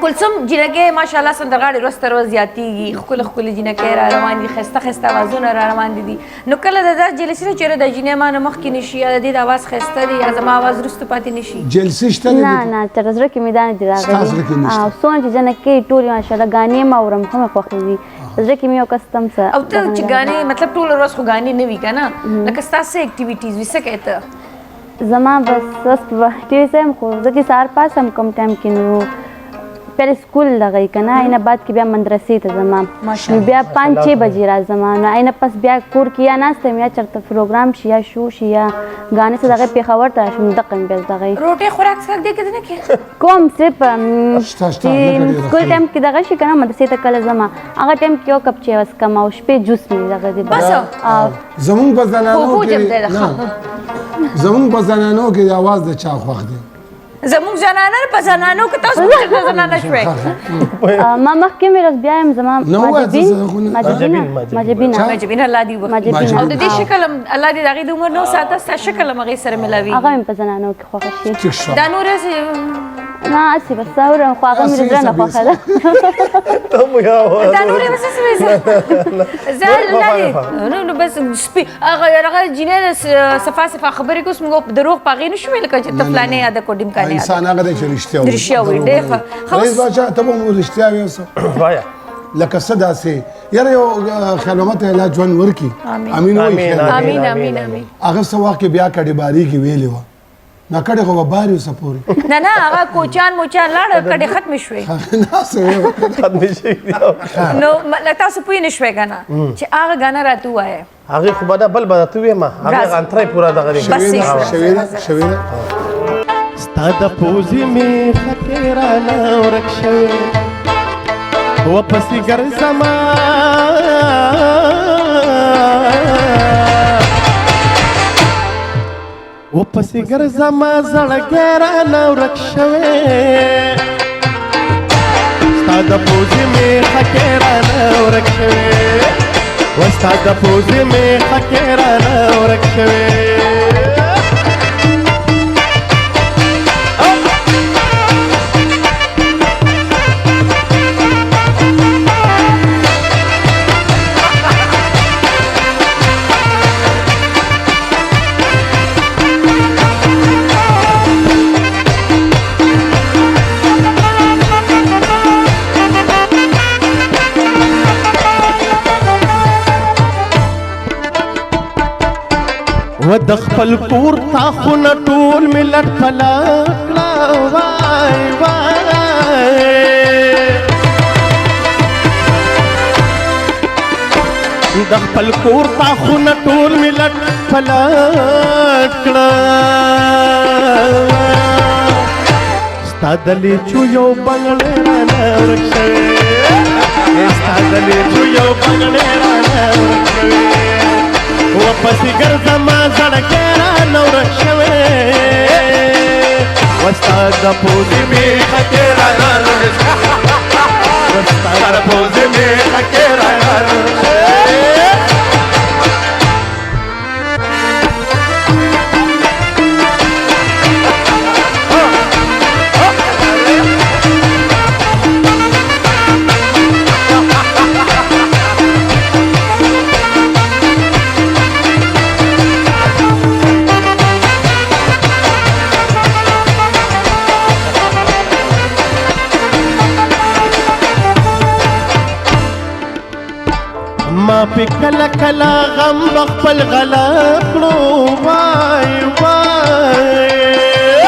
S2: کلثوم جنکۍ ماشاءالله سندرغاړې ورځ تر ورځ زیاتېږي ښکلې ښکلې جنکۍ را روان دي ښایسته ښایسته اوازونه را روان دي نو کله د دا جلسې نه چېرې د جنۍ ما نه مخکې نه شي یا د دې د اواز ښایسته دی یا زما اواز وروسته پاتې نه شي
S1: جلسې شته
S4: نه نه تر زړه کې مې دا نه دي
S1: ستا زړه کې
S4: راغلي
S1: نشته.
S4: او څومره چې جنکۍ ټولې ماشاءالله ګانې ما اورم ښه مې خوښېږي زړه کې مې یو کس تم څه
S2: او ته چې ګانې مطلب ټوله ورځ خو ګانې نه وي که نه لکه ستا څه اکټیویټیز وي څه کوې ته
S4: زما بس ټي وي سم خو زه چې سهار پاسم کم ټایم کې نو پہلے سکول لغی کنه اینه بعد کې بیا مدرسې ته ځم نو بیا 5-6 بجې راځم نو اینه پس بیا کور کې یا ناستم یا چرته پروګرام شي یا شو شي یا غانې څه دغه پیښور ته راشم دقه مې بس دغه
S2: روټۍ خوراک څښاک دی که نه کې
S4: کوم صرف
S1: شته
S4: چې سکول ټایم کې دغه شي کنه مدرسې ته کله ځم هغه ټایم کې یو کپ چای وڅښم او شپې جوس مې دغه دی
S2: بس
S1: زمونږ په زنانو
S2: هو جب دی
S1: کې نه زمونږ په زنانو کې د اواز د چا خوښ دی
S2: زموږ زنانه په زنانو کې تاسو څنګه زنانه شوې
S4: ما مخکې مې روز بیا یم زما ماجبینا
S2: الله دې وکړي او د دې شکل هم الله دې د هغې د عمر نه وساته ستا شکل هم هغې سره ملاوي
S4: هغه مې په زنانو کې خوښه شي
S1: ټیک شو
S2: دا نور
S4: نه هسې بس اورم خو هغه مې د زړه نه خوښه ده
S2: دا نور بس زه نو بس سپي هغه جینۍ صفا خبرې کوس موږ دروغ په هغې نه شو ویل که چې ته فلانې یاده کو ډیمکانې
S1: انسان هغه دی چې رښتیا وایي
S2: رښتیا وایي ډېر ښه
S1: رئیس باچا ته به مو رښتیا وایي اوس
S3: وایا
S1: لکه څه داسې یاره یو خیر محمد الله ژوند ورکړي امین وایي
S2: امین امین امین
S1: هغه څه وخت کې بیا کډې کې ویلې وه نو کډې خو به باري اوسه پورې
S2: نه هغه کوچان موچان لاړ کډې ختمې شوې نو تاسو پوه نه شوې که نه چې هغه ګانا راته ووایه
S3: هغې خو به دا بل به درته ووایم هغې غنتری پوره دغه دی
S1: شویده
S3: ستا د پوزې مې خطې رانه ورک شوې وپسې ګرځمه وپسې ګرځمه زړګی رانه ورک شوې ستا د پوزې مې خطې رانه ورک شوې وستا د پوزې مې خطې رانه ورک شوې و د خپل کور تا خونه ټول ملت پلا کړه وای وای د خپل کور تا خونه ټول ملت پلا کړه ستا د لیچو یو بنګړی رانه ورک شوی ستا د لیچو یو بنګړی رانه ورک شوی وپسې ګرځمه زړګی رانه ورک شوی وستا د پوزې مې خطې رانه ورک شوی وستا د پوزې مې خطې رانه ورک شوی پی کلا کلا غم بخپل غلا کړو وای وای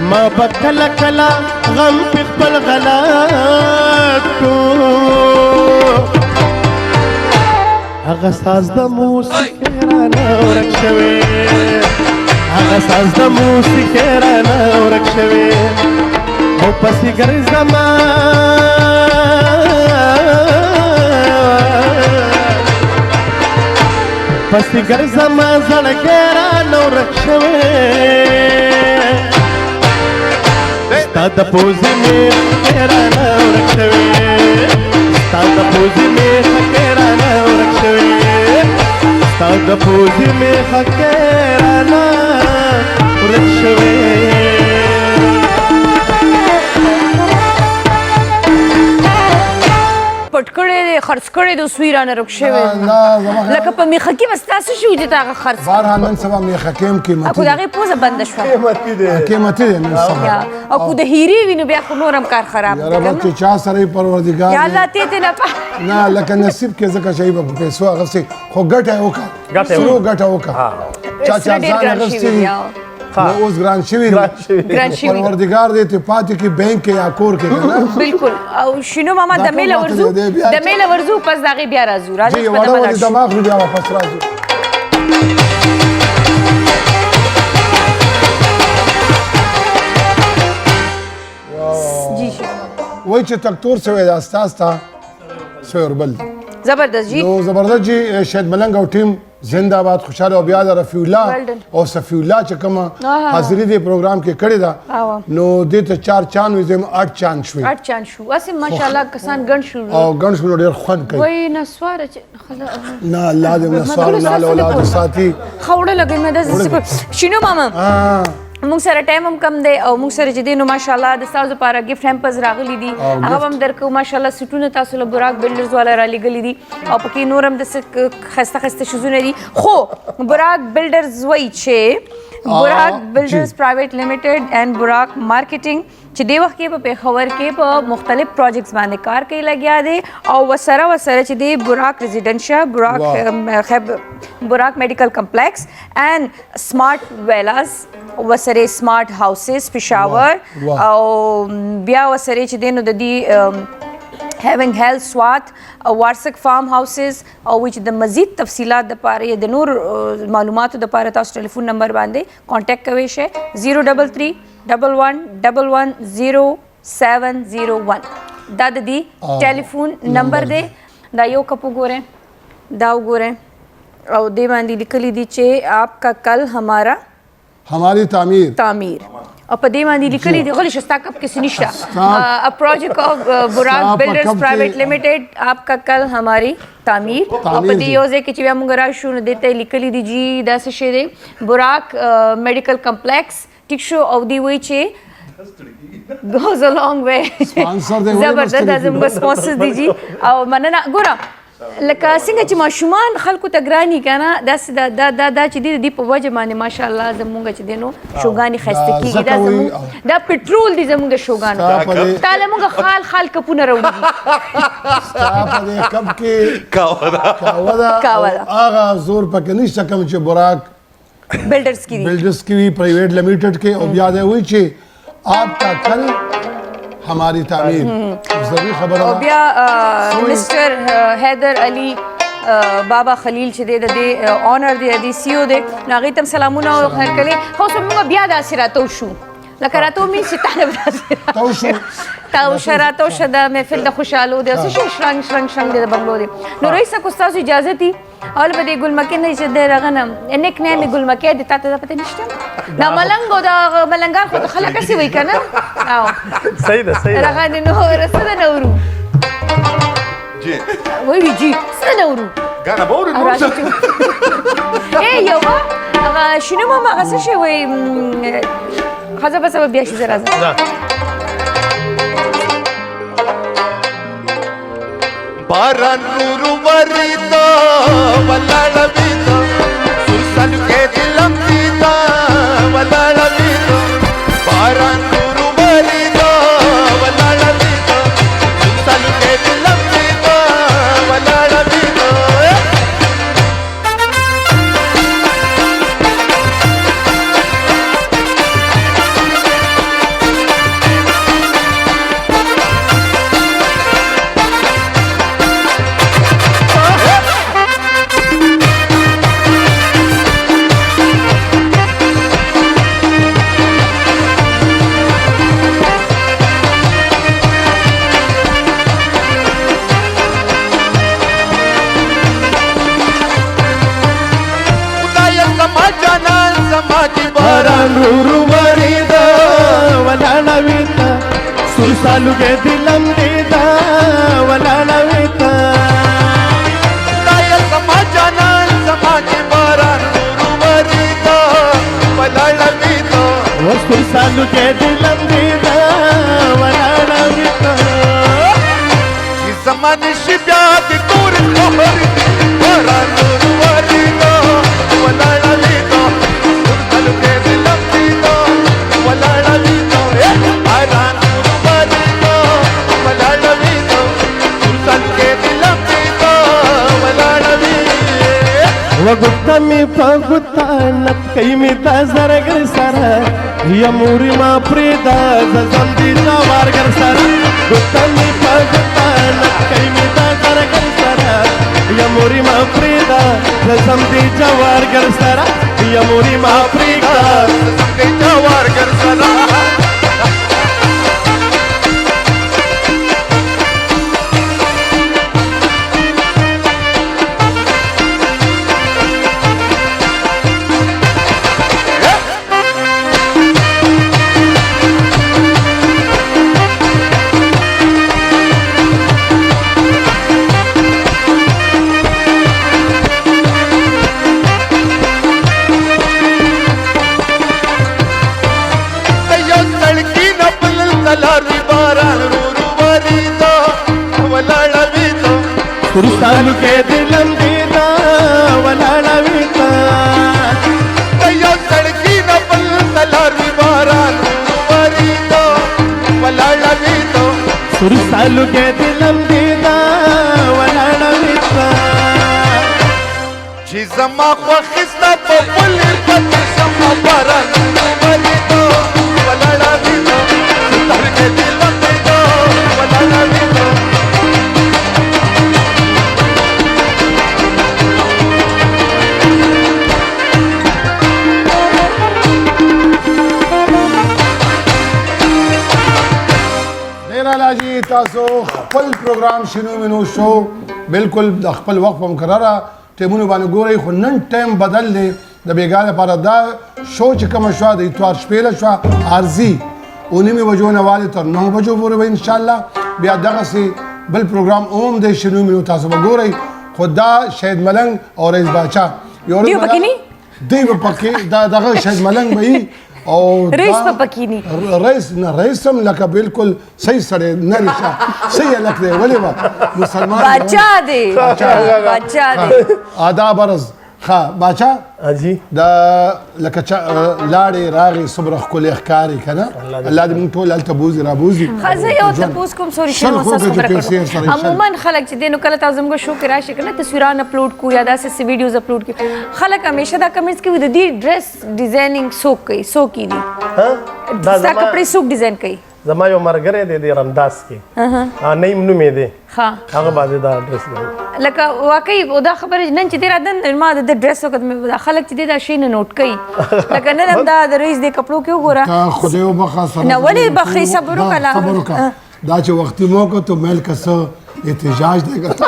S3: ما بکلا کلا غم پی خپل غلا کړو هغه ساز د موسیقي رانه ورک شوی هغه ساز د موسیقي رانه ورک شوی او پسې ګرځما پسې ګرځما زړګی رانه ورک شوی ستا د پوزې مې خکې رانه ورک شوی ستا د پوزې مې خکې رانه ورک شوی ستا د پوزې مې خکې رانه ورک شوی
S2: پټ کړی دی خرڅ کړی د سوی رانه رک شوی لکه په میخه کې بس تاسو شو چې تا هغه خرڅ
S1: بهرحال نن سبا میخه کې هم قیمتي
S2: اکو د هغې پوزه بنده شوه
S1: قیمتي دی نن سبا
S2: او کو د هیرې وي نو بیا خو نور هم کار خراب
S1: یاره به چې چا سره یې پروردګار
S2: یا الله ته نه
S1: نه لکه نصیب کې ځکه شی به په پیسو اغستې خو ګټه یې وکړه سرو ګټه وکړه چا چې ارزان اغستې وي نو اوس ګران شوي پروردګار دې ته پاتې کې بینک کې یا کور کې
S2: بالکل او شنو ماما د میله ورزو پس د هغې بیا راځو
S1: جی وړه ولې دماغ نو بیا واپس راځو
S2: جی
S1: وای چې تکتور سوی دا ستاستا سوی وربل
S2: زبردست جی
S1: نو زبردست جی شاید ملنګ او ټیم زنده باد خوشاله او بیا د رفیع الله او صفی الله چې کومه حاضري دی پروګرام کې کړې ده نو دې ته 4 چاند وي زم 8 چاند شوي
S2: 8 چاند شو اسې ماشاءالله کسان ګڼ شو
S1: او ګڼ شو ډېر خوند کوي
S2: وای نسواره چې
S1: نه الله دې نسوار نه اولاد ساتي
S2: خوړه لګي مې د شنو ماما موږ سره ټایم هم کم دی او موږ سره چې دی نو ماشاءالله د ستاسو لپاره ګفټ هیمپرز راغلي دي هغه هم درکو ماشاءالله سټونه تاسو له براک بلډرز والا را لېږلي دي او پکې نور هم د ښایسته ښایسته شیزونه دي خو براک بلډرز وایي چې براک بلډرز پرایویټ لیمیټډ اینڈ براک مارکیټینګ چې دې وخت کې په پېښور کې په مختلف پروجیکټس باندې کار کوي لګیا دی او وسره چې دی براک ریزیډنشیا براک میډیکل کمپلیکس اینڈ سمارټ ویلاز وسره سمارټ هاوسز پېښور او بیا وسره چې دی نو د دې having health SWAT وارسک فارم هاوسز او چې د مزید تفصیلات د پاره د نور معلوماتو د پاره تاسو ټلیفون نمبر باندې کانټیکټ کوئ شئ 03311110701 دا د دې ټلیفون نمبر دی دا یو کپ وګورئ دا وګورئ او دې باندې لیکلي دي چې آپ کا کل
S1: हमारी तामीर
S2: और په دې باندې لیکلي دي غلی شستا کپ کې نشته ا پروجیکټ اف براک بلډرز پرایویټ لیمیټډ आपका कल हमारी तामीर او په دې یو ځای کې چې موږ راشو نو دته لیکلي دي جی دا څه شی دی براک میډیکل کمپلیکس ټیک شو او دی وی چې goes a long way زبردست زموږ سپانسر دي جی او مننه ګوره لکه څنګه چې ماشومان خلکو ته ګراني کنه داسې دا چې دی په وجه باندې ماشاءالله زمونږ چې دی نو شوګانې ښایسته کېږي دا زمونږ دا پټرول دی زمونږ شوګانو تاله موږ خال کپونه راوړي
S1: ستا په دې کپ کې کاوه هغه زور پکې نشته کوم چې براک
S2: بلډرز کې
S1: وي پرایویټ لیمیټډ کې او بیا دی وایي چې आपका कल हमारी तामीर ضروري خبره
S2: او بیا مستر حیدر علي بابا خلیل چې د دې اونر دی د سی او دی هغه تم سلامونه او خیر کړي خو څنګه بیا داسې راتو شو لکه راتو می چې تاسو شراتو شدا محفل د خوشاله دی اوس شرنګ د بنگلو دی نو رئیس کو تاسو اجازه دي اول به د ګلمکې نه چې د رغنه انک نه می ګلمکې د تاسو پته نشته دا ملنګ او دا ملنګار خو خلک څه وای کنه او
S3: صحیح ده
S2: رغنه نو رسد نورو
S5: جی
S2: وای جی څه نورو
S5: غانا بورو نو
S2: اے یو هغه شنو ما هغه څه شی وای خزه بس بیا شي زرا
S5: باران نور وردا ولړ ویدا سرسل کې دلم دیدا ولړ ویدا باران نور وردا ولړ ویدا سرسل
S3: سالوګې دلم دیدا ولاړه وتا
S5: دایا زما جانان زما چې باران وروريدا ولاړويدا
S3: وستر سالوګې دلم دیدا ولاړه وتا
S5: چې زمانه شي بیا د تور خبر باران وروريدا ولاړويدا سالوګې دلم دیدا ولاړويدا باران وروريدا ولاړويدا سالوګې دلم دیدا ولاړويدا
S3: وګتا می پګتا نت کای می دا زرګر سره یا موري ما پریدا زم دي جوارګر سره وګتا می پګتا نت کای می دا زرګر سره یا موري ما پریدا زم دي جوارګر سره یا موري ما پریدا
S5: زمګي جوار ګر سره
S3: تر سالو کې دلم دیدا ولاړه وتا
S5: یو سړکی نه بل تلار وی باران وروريدا ولاړويدا
S3: تر سالو کې دلم دیدا ولاړه وتا
S5: چې زما خو خسته په بل پت زما باران وروريدا ولاړويدا ستر کې دلم دیدا ولاړويدا
S1: راځي تاسو خپل پروګرام شنو منو شو بالکل د خپل وخت په مقرره ټیمونو باندې ګوري خو نن ټیم بدل دی د بیګاله لپاره دا شو چې کوم شو د اتوار شپې شو عارضي اونې بجو نه والي تر 9 بجو پورې ان شاء الله بیا دغه سي بل پروګرام اوم د شنو منو تاسو وګورئ خدا شهید ملنګ او رئیس باچا
S2: دیو پکې ني
S1: دی پکې دغه شهید ملنګ به او
S2: رئیس په پکینی
S1: رئیس نه رئیس هم لکه بالکل صحیح سره نه رښه صحیح لکه دی ولې با مسلمان
S2: بچا دی بچا دی
S1: آداب عرض ها بچا
S3: اجي
S1: دا لکه لاړې راغې صبر خل اخکاری کنه الله دې مونږ ټول التبوزي رابوزي
S2: خزه یو تاسو کوم سوري شنو عموما خلک چې دینو کله تاسو موږ شو کې راشي کنه تصویران اپلوډ کو یا داسې ویډیوز اپلوډ کی خلک همیشه دا کمنټس کوي د دې ډریس ډیزاینینګ سو کی دي دا کپڑے سوک ډیزاین کوي
S3: زما یو مرګره دی رمداس کې نیم نومې دی
S2: ها
S3: هغه باندې دا ډریس دی
S2: لکه واقعي دا خبره نن چې تیرا دن ما د ډریس وخت مې خلک چې دا شي نه نوٹ کوي لکه نن دا د رئیس د کپړو کې وګوره
S1: خدای وبخا سره
S2: نه ولې بخي صبر وکړه
S1: دا چې وختي موقع ته مل کسه احتجاج دی ګټه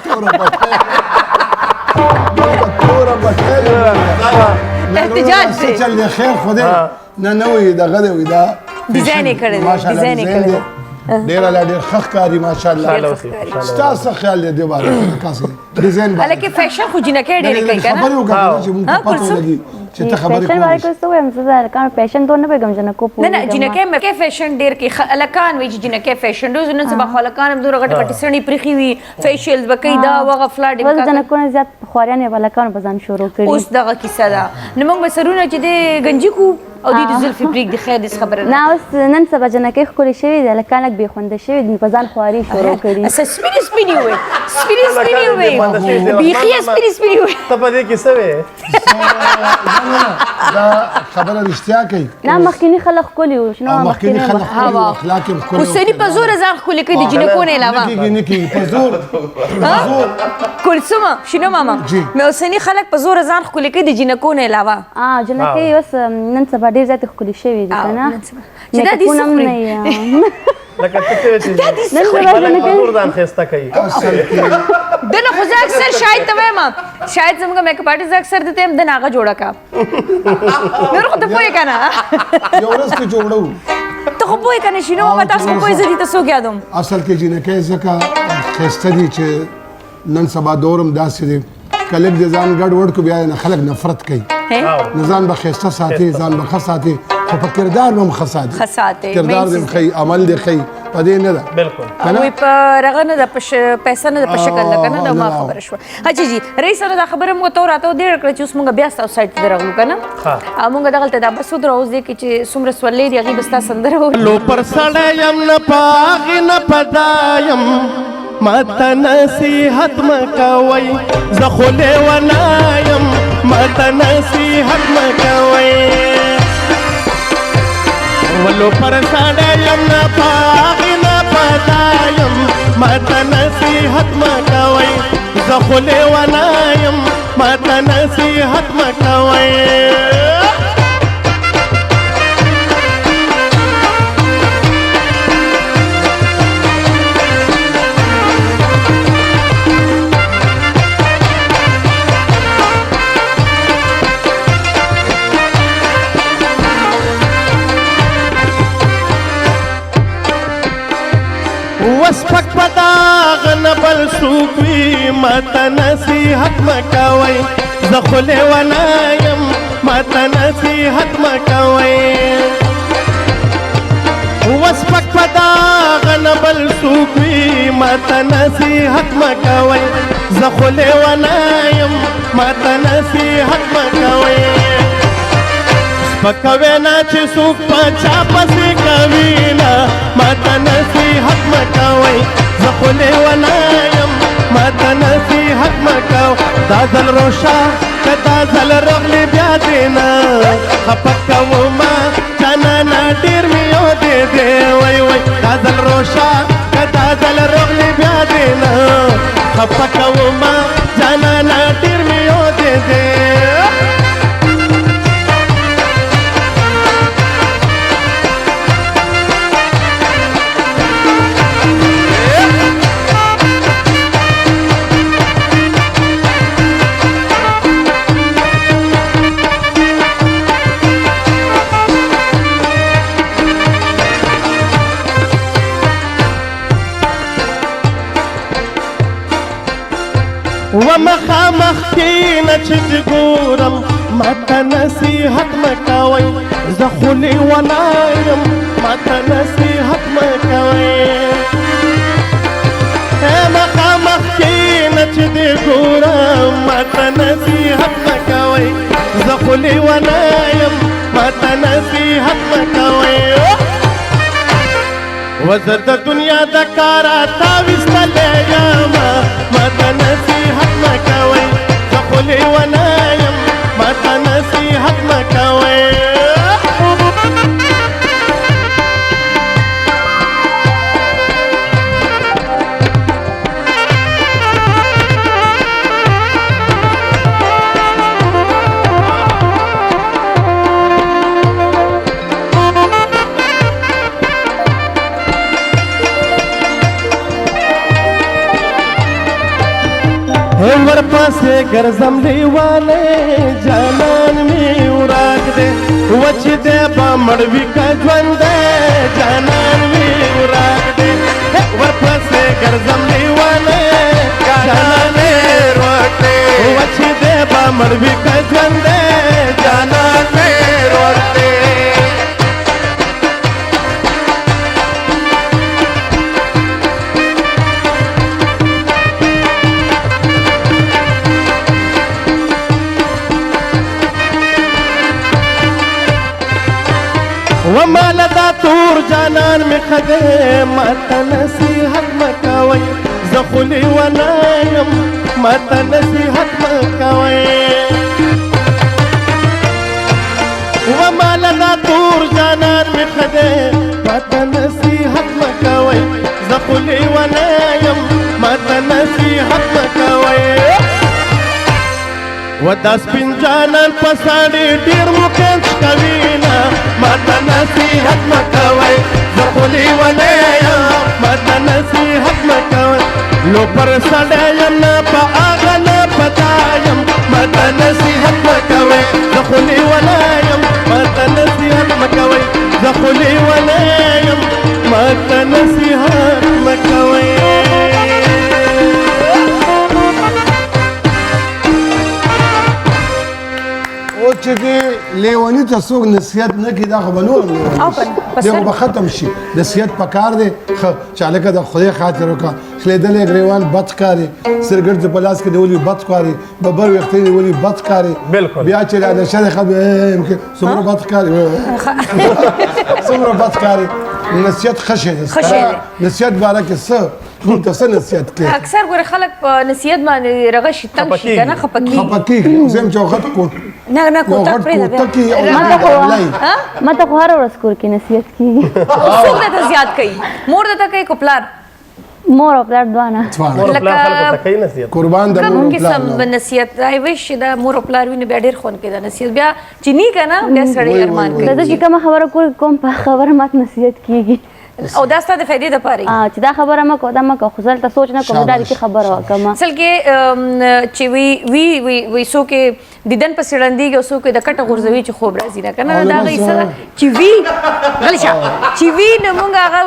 S2: احتجاج دی
S1: چل خیر خدای نه نوې دغه دی دا
S2: ډیزاین کړی ډیزاین کړی
S1: ډیر لا ډیر خخ کاری ماشاءالله ستاسو خیال دی باندې کاسه ډیزاین باندې
S2: الکه فیشن خو جنکه ډیر کوي کنه
S1: خبرو کوي چې موږ پاتو لګي چې ته خبرې
S4: فیشن باندې کوم څه وایم زه کار فیشن ته نه بګم جن کو
S2: نه نه جنکه مې فیشن ډیر کې الکان وی جنکه فیشن دوی نن سبا خلکان هم دوره غټ غټ سړی پرخي وي فیشلز بکې دا وغه فلاډ
S4: ول جن کو نه زیات خوارانه ولکان بزن شروع کړي
S2: اوس دغه کیسه ده نو موږ به سرونه چې د گنجي کو او د زلفي بریک د خیر د خبره
S4: نه اوس نن سبا جنکه خولي شوی د لکانک به خوند شوی د بزن خواري شروع کړي
S2: اس سپینی وي بیخي سپینی وي
S3: ته په دې کې څه وې
S1: دا خبره رښتیا کوي
S4: نه مخکینی خلک خولي او شنو
S1: مخکینی خلک خولي اخلاق هم خولي
S2: اوسنی په زور ځان خولي کوي د جنکو نه علاوه
S1: نه په زور
S2: کلثوم شنو ماما مې اوسنی خلک په زور ځان خولي کوي د جنکو نه علاوه
S4: جنکه اوس نن سبا ډیر زیات خولي شوی دي کنه
S2: چې دا دې
S4: پونم نه
S3: لکه ته چې
S4: نن سبا جنکه
S3: نور ځان خسته کوي
S2: دنه خو اکثر شاید ته وایم شاید زموږ میک اپ آرټیست اکثر دته هم د ناغه جوړه کا نور خو ته پوهې کنه
S1: یو ورځ کې جوړو
S2: ته خو پوهې که نه شي نو ماما تاسو خو پوهې زه دې ته څوک یادوم
S1: اصل کې جنکۍ ځکه ښایسته دي چې نن سبا دور هم داسې دی که لږ د ځان ګډ وډ کړو بیا نه خلک نفرت کوي نو ځان به ښایسته ساتي ځان به ښه ساتي خو په کردار به هم ښه ساتي
S2: ښه ساتي
S1: کردار دې ښیي عمل دې ښیي په دې نه ده
S2: وی په رغه نه د پیسې نه د په شکل ده کنه دا ما خبره شو اچھا جی رئیس سره دا خبره مو ته راته ډېر کړ چې اوس مونږ بیا ستاسو سایت ته درغلو کنه مونږ دغلته دا بس درو اوس دې کې چې څومره سولې دی هغې به ستا سندره
S3: لو پر سړی یم نه پاغې نه پدایم ماته نصیحت مکوئ زه خو لیونه یم ماته نصیحت مکوئ ولو پر سړی یم نه پاغې نه پدایم ماته نصیحت مکوئ زه خو لیونه یم ماته نصیحت مکوئ وسپک پداغ نبل سوکوی ماته نصیحت مکوئ زه خو لیونه یم ماته نصیحت مکوئ وسپک پداغ نبل سوکوی ماته نصیحت مکوئ زه خو لیونه یم ماته نصیحت مکوئ سپکوي نه چې څوک په چا پسې کوي نه ماته نصیحت مکوئ زه خو لیونه یم ماته نصیحت مکوئ دا ځل روشه که دا ځل رغلې بیا دې نه خفه کومه جانانه ډېر مې یادې دی وای وای دا ځل روشه که دا ځل رغلې بیا دې نه خفه کومه جانانه ډېر مې یادې دی ومخامخ کینه چې دې ګورم ماته نصیحت مکوئ زه خو لیونه یم ماته نصیحت مکوئ مخامخ کینه چې دې ګورم ماته نصیحت مکوئ زه خو لیونه یم ماته نصیحت مکوئ وزه د دنیا د کاره تاویستلی یمه ماته نصیحت مکوئ زه خو لیونه یم ماته نصیحت مکوئ ورپسې ګرځم لیوانې جانان مې ورک دی وچ دی به مړ وي که ژوندی جانان مې ورک دی ورپسې ګرځم لیوانې جانان مې ورک دی وچ دی به مړ وي که ژوندی جانان مې ورک دی ومال دا تور جانان می خدے ماته نصیحت مکوئ زه خو لیونه یم ماته نصیحت مکوئ ومال دا تور جانان می خدے ماته نصیحت مکوئ زه خو لیونه یم ماته نصیحت مکوئ و دا سپین جانان په ساړې ډېر مقیم کوي نه ماته نصیحت مکوئ زه خو لیونی یم ماته نصیحت مکوئ لو پر سړی یم نه په هغه نه پتا یم ماته نصیحت مکوئ زه خو لیونی یم ماته نصیحت مکوئ زه خو لیونی ورته نصیحت مکوئ
S1: او چې دې لیوني ته څوک نصیحت نه کړي دا خو به نور هم لیوني
S2: او
S1: شي.
S2: په
S1: دی خو به ختم شي نصیحت پکار دی چې هلکه د خدای خاطر وکړه خلیدلی ګریوان بد ښکاري سرګرد په لاس کې نیولي بد ښکاري ببر ویښته نیولي بد ښکاري
S7: بالکل.
S1: بیا چې دا نشه دی څومره بد ښکاري څومره بد ښکاري نصیحت ښه شی دی
S2: ښه شی دی.
S1: نصیحت باره کې څه موږ ته څه نصیحت کوي
S2: اکثر ګوره خلک په نصیحت باندې رغه شي تنګ شي که نه خفه کېږي
S1: خفه کېږي زه یم چې یو غټ کوټ
S2: نه
S1: یو
S2: کوتک
S1: غټ
S2: پرېږده
S1: کوټه کې او
S2: بیا.
S4: ما ته خو هره ورځ کور کې نصیحت کېږي
S2: څوک درته زیات کوي مور درته کوي که پلار
S4: مور او پلار دواړه
S7: مور پلار خلکو ته کوي نصیحت
S1: قربان د
S2: کوم
S1: مور پلار
S2: قسم
S1: نه.
S2: نصیحت آی وش دا مور او پلار ویني بیا ډېر خوند کوي دا نصیحت بیا چې نی که نه بیا سړی
S1: وای،
S2: ارمان
S1: وای،
S2: کوي
S4: زه چې کومه خبره کوم په خبره ماته نصیحت کېږي
S2: او دا ستا د فایدې دپاره وي
S4: چې دا خبره مه کوه دا مه کوه خو زه هلته سوچ نه کوم دا دې خبره وکړم
S2: اصل کې چې وی څوک یې دیدن پسې ړندېږي او څوک یې د کټه غورځوي چې خوب راځي نه که نه دا هغه حصه ده چې وي غلی شه چې وي نو موږ هغه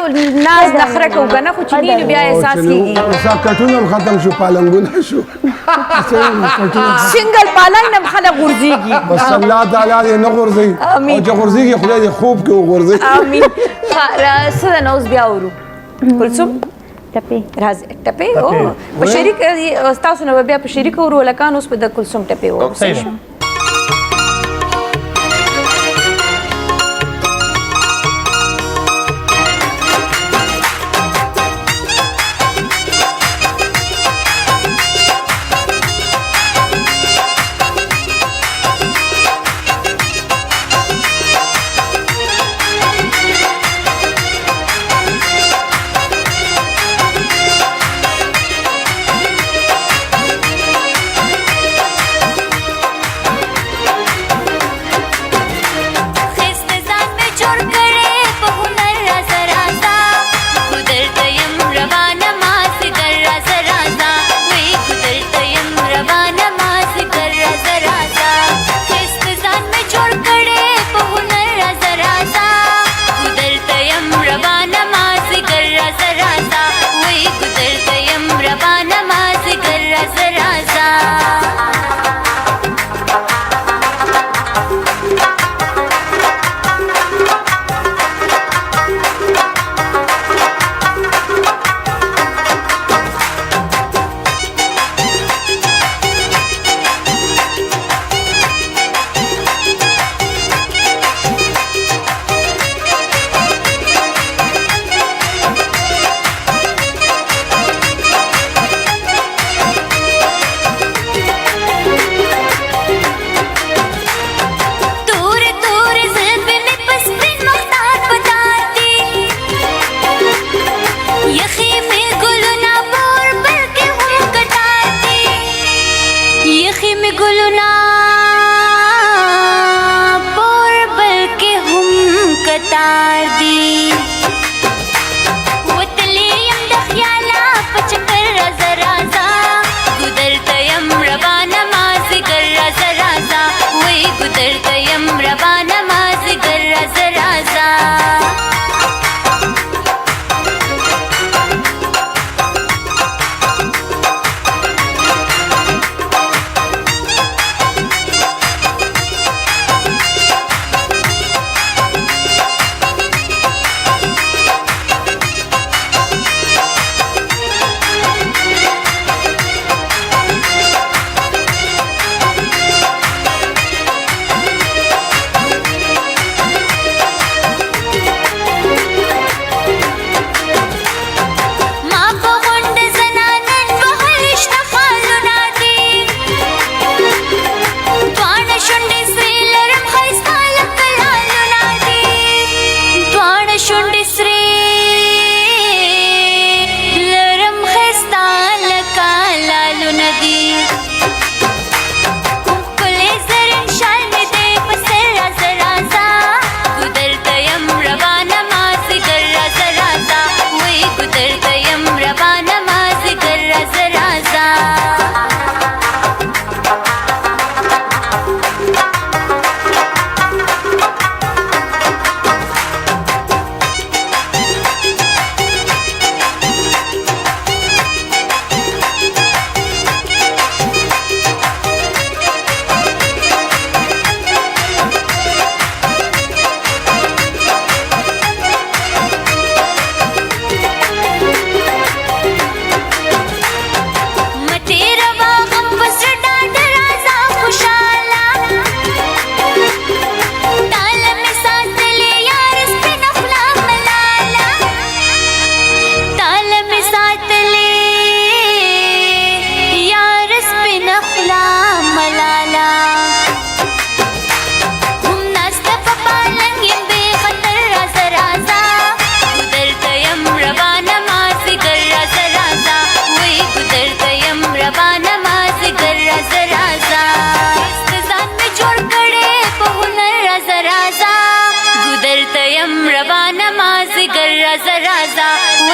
S2: ناز نخره کوو که نه خو چې ني نو بیا احساس کېږي
S1: سا کټونه هم ختم شو پالنګونه شو
S2: سنګل پالنګ نه هم خلک غورځېږي
S1: بس الله تعالی دې نه غورځوي
S2: آمین.
S1: او چې غورځېږي خدای دې خوب کې وغورځوي
S2: امين څه ده نو اوس بیا اورو کلثوم
S4: ټپې
S2: راځي ټپې او په شریک تاسو نه به بیا په شریک اورو لکان اوس په د کلثوم ټپې اورو
S7: صحیح ده.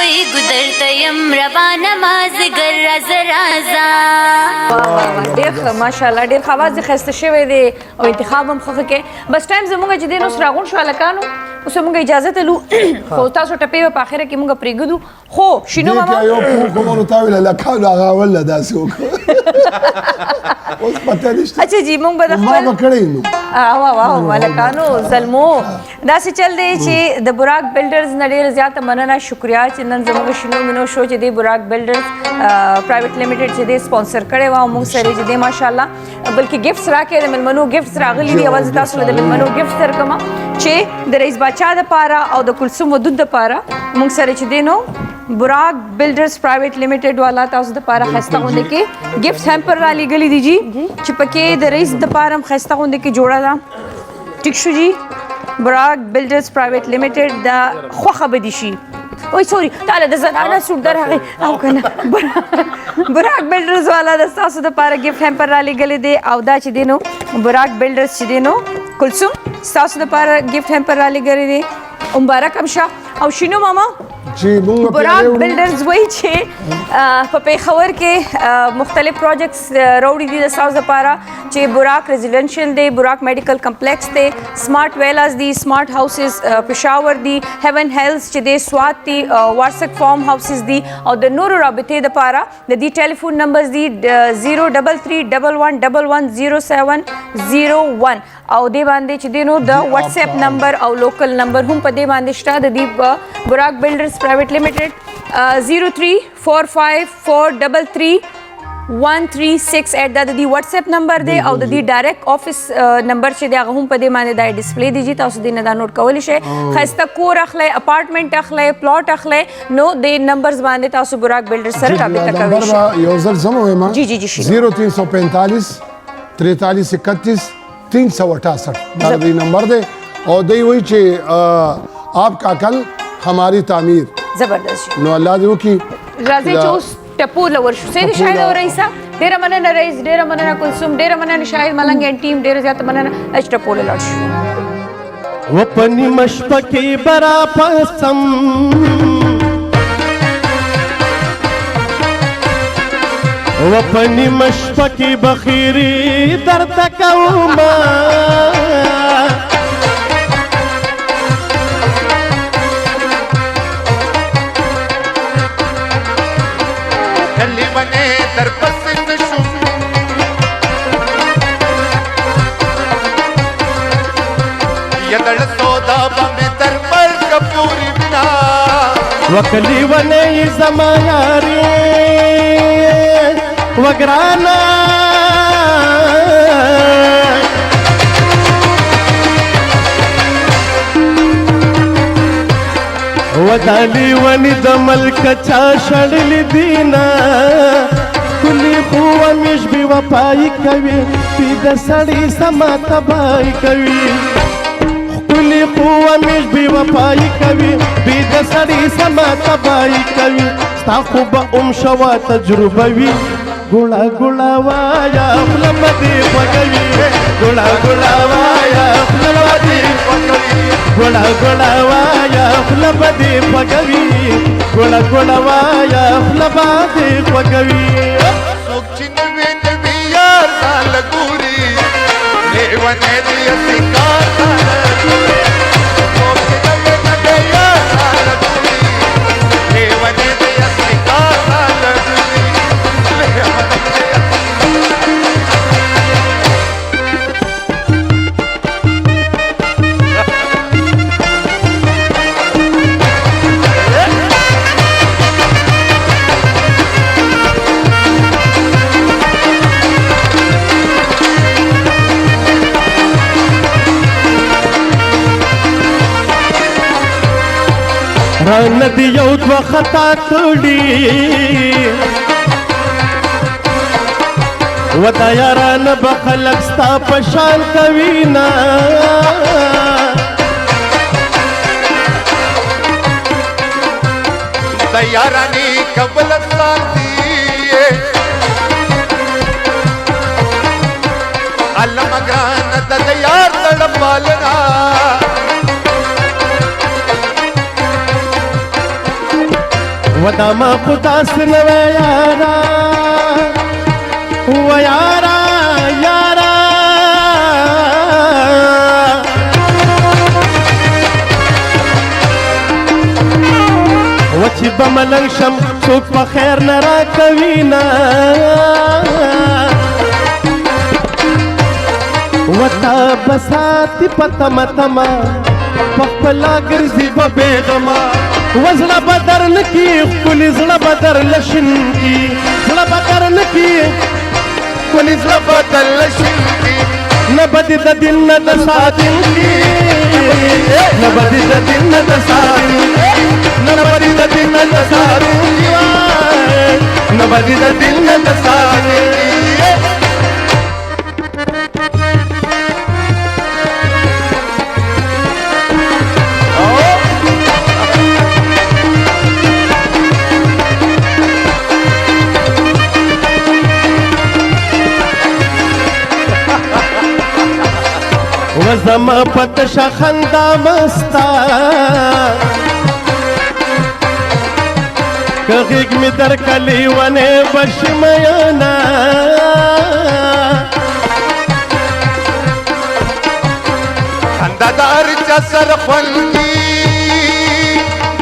S6: پوی ګدر تیم روانه مازګر راز رازا
S2: ډېر ښه ماشاءالله ډېر ښه اواز دې ښایسته شوی دی او انتخاب هم ښه کې بس ټایم زموږ چې دی نو اوس راغونډ شو هلکانو اوس موږ اجازه ته لو خو تاسو ټپې به په اخره کې موږ پرېږدو خو شینو ماما
S1: یو کومو ته ویل لکانو هغه ول داسې وکړه اوس پته نشته
S2: اچھا جی موږ به د
S1: ما
S2: خپل
S1: به کړی نو
S2: واو هلکانو زلمو داسې چل دی چې د براک بلډرز نه ډېره زیاته مننه شکریا چې نن زموږ شینو مینو شو چې دی براک بلډرز پرایویټ لیمیټډ چې دی سپانسر کړی و او موږ سره چې دی ماشاءالله بلکې ګفټس راکړي د مېلمنو ګفټس راغلي دي اول زه تاسو له د مېلمنو ګفټس درکړم چې د رئیس باچا دپاره او د کلثوم ودود دپاره موږ سره چې دی نو براک بلډرز پرایویټ لیمیټډ والا تاسو دپاره ښایسته غوندې کې ګفټس هیمپر رالیږلي دي جی چې پکې د رئیس دپاره هم ښایسته غوندې کې جوړه ده ټیک شو جی براک بلډرز پرایویټ لیمیټډ دا خوښه به دي شي اوی سوري تعالی د زنانه سوټ در هغې او که نه براک بلډرز والا د ستاسو دپاره ګفټ هیمپر رالیږلی دی او دا چې دی نو براک بلډرز چې دی نو کلثوم ستاسو دپاره ګفټ هیمپر رالیږلی دی مبارک هم شه او شینو ماما براک بلډرز وایي چې په پېښور کې مختلف پروجیکټس راوړي دي د ستاسو دپاره چې براک ریزیډنشل دی براک میډیکل کمپلیکس دی سمارټ ویلاز دي سمارټ هاوسز پېښور دي هیون هیلز چې دی سوات دي وارسک فارم هاوسز دي او د نورو رابطې دپاره د دې ټلیفون نمبرز دي 03311110701 او دې باندې چې دی نو د واتساپ نمبر او لوکل نمبر هم په دې باندې شته د دې براک بلډرز پرایویټ لیمیټډ 03454331368 دا د دې واتساپ نمبر دی او د دې ډایرکټ آفیس نمبر چې دی هغه هم په دې باندې دا ډسپلی دی چې تاسو دې نه دا نوٹ کولی شئ ښایسته کور اخلی اپارټمنټ اخلی پلاټ اخلی نو د نمبرز باندې تاسو براک بلډر سره رابطه کولی شئ
S1: یو ځل زه مو وایم
S2: جی
S1: 0345 4331 368 دا د نمبر دی او دی وایي چې آپ کا کل ہماری تعمیر
S2: زبردست
S1: نو الله دې وکړي
S2: راځئ چې اوس ټپو له ورشو سید شاهد او رئیسه ډېره مننه رئیس ډېره مننه کلثوم ډېره مننه شاهد ملنګ اینډ ټیم ډېره زیاته مننه اچ ټپو له لاړ شو
S3: وپنی مشپکی برا پسم وپنی مشپکی بخیری درد کوما
S5: در پسند شو یدل سودا بمی در مرگ پوری بنا
S3: وکلی ونی زماناری وگرانا ودالی ونی دملک چا شڑل دینا کلی خو مش بی وفای کوي پید سړی سما تبای کوي کلی خو مش بی وفای کوي پید سړی سما تبای کوي ستا خو به شوا تجربه وي ګولا ګولا وایا خپل مدي پګوي ګولا ګولا وایا خپل مدي پګوي ګولا ګولا وایا خپل مدي پګوي ګولا ګولا وایا خپل مدي پګوي
S5: لگوری لیوانے دیا سکاتا لگوری لیوانے دیا سکاتا لگوری
S3: ران دی یو دو خطا کړي ودا یاران بخلق ستا پشان کوي نا
S5: تیارانی قبل ساتھی علم گران د یار تڑپالنا
S3: ودا ما خداس نوے یارا و یارا یارا وچی بملنگ شم څوک په خیر نه راکوینا وتا بساتی پتما تما پخپلا ګرځي په بیغما وزړه بدر نکی خپل زړه بدر لشن کی زړه بدر نکی
S5: خپل زړه بدر لشن کی
S3: نبدی د دین نه د ساتین کی نبدی د دین نه د ساتین نبدی د دین نه د ساتین نبدی د دین نه د ساتین وزما پتشا خندا مستا کغیگ می در کلی ونه بشمیانا
S5: خنددار چا سر خون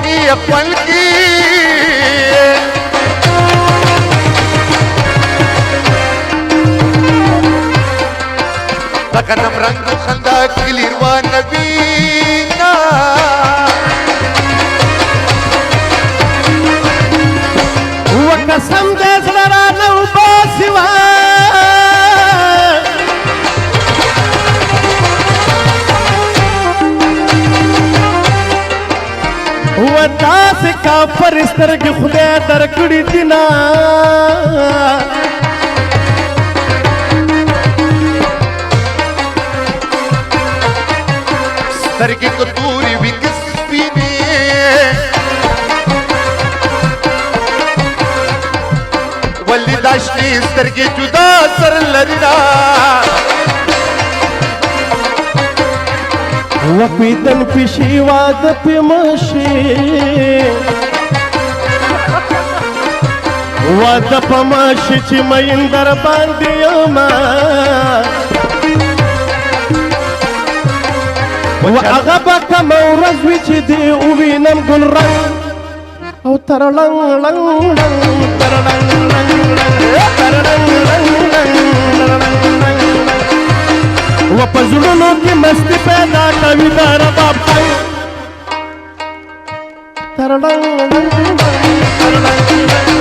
S5: کی خون کی تکنم رنگ خندا کلی روان نبینا
S3: وقسم دے زړه نو باسوا وتا سے کافر سترګې خدای درکړې دینا
S5: سترګې کو تورې وي که سپینې ولې دا شنې سترګې جدا سر لري نه
S3: وپیدن پیشي واده پې مشي واده په مشي چې مین در باندې یما وهغه به کومه ورځ وي چې دې ووینم ګل رنګ او ترړنګ لنګ لنګ ترړنګ لنګ لنګ ترړنګ لنګ لنګ و په زړونو کې مستي پیدا کوي دا رباب ترړنګ لنګ لنګ ترړنګ لنګ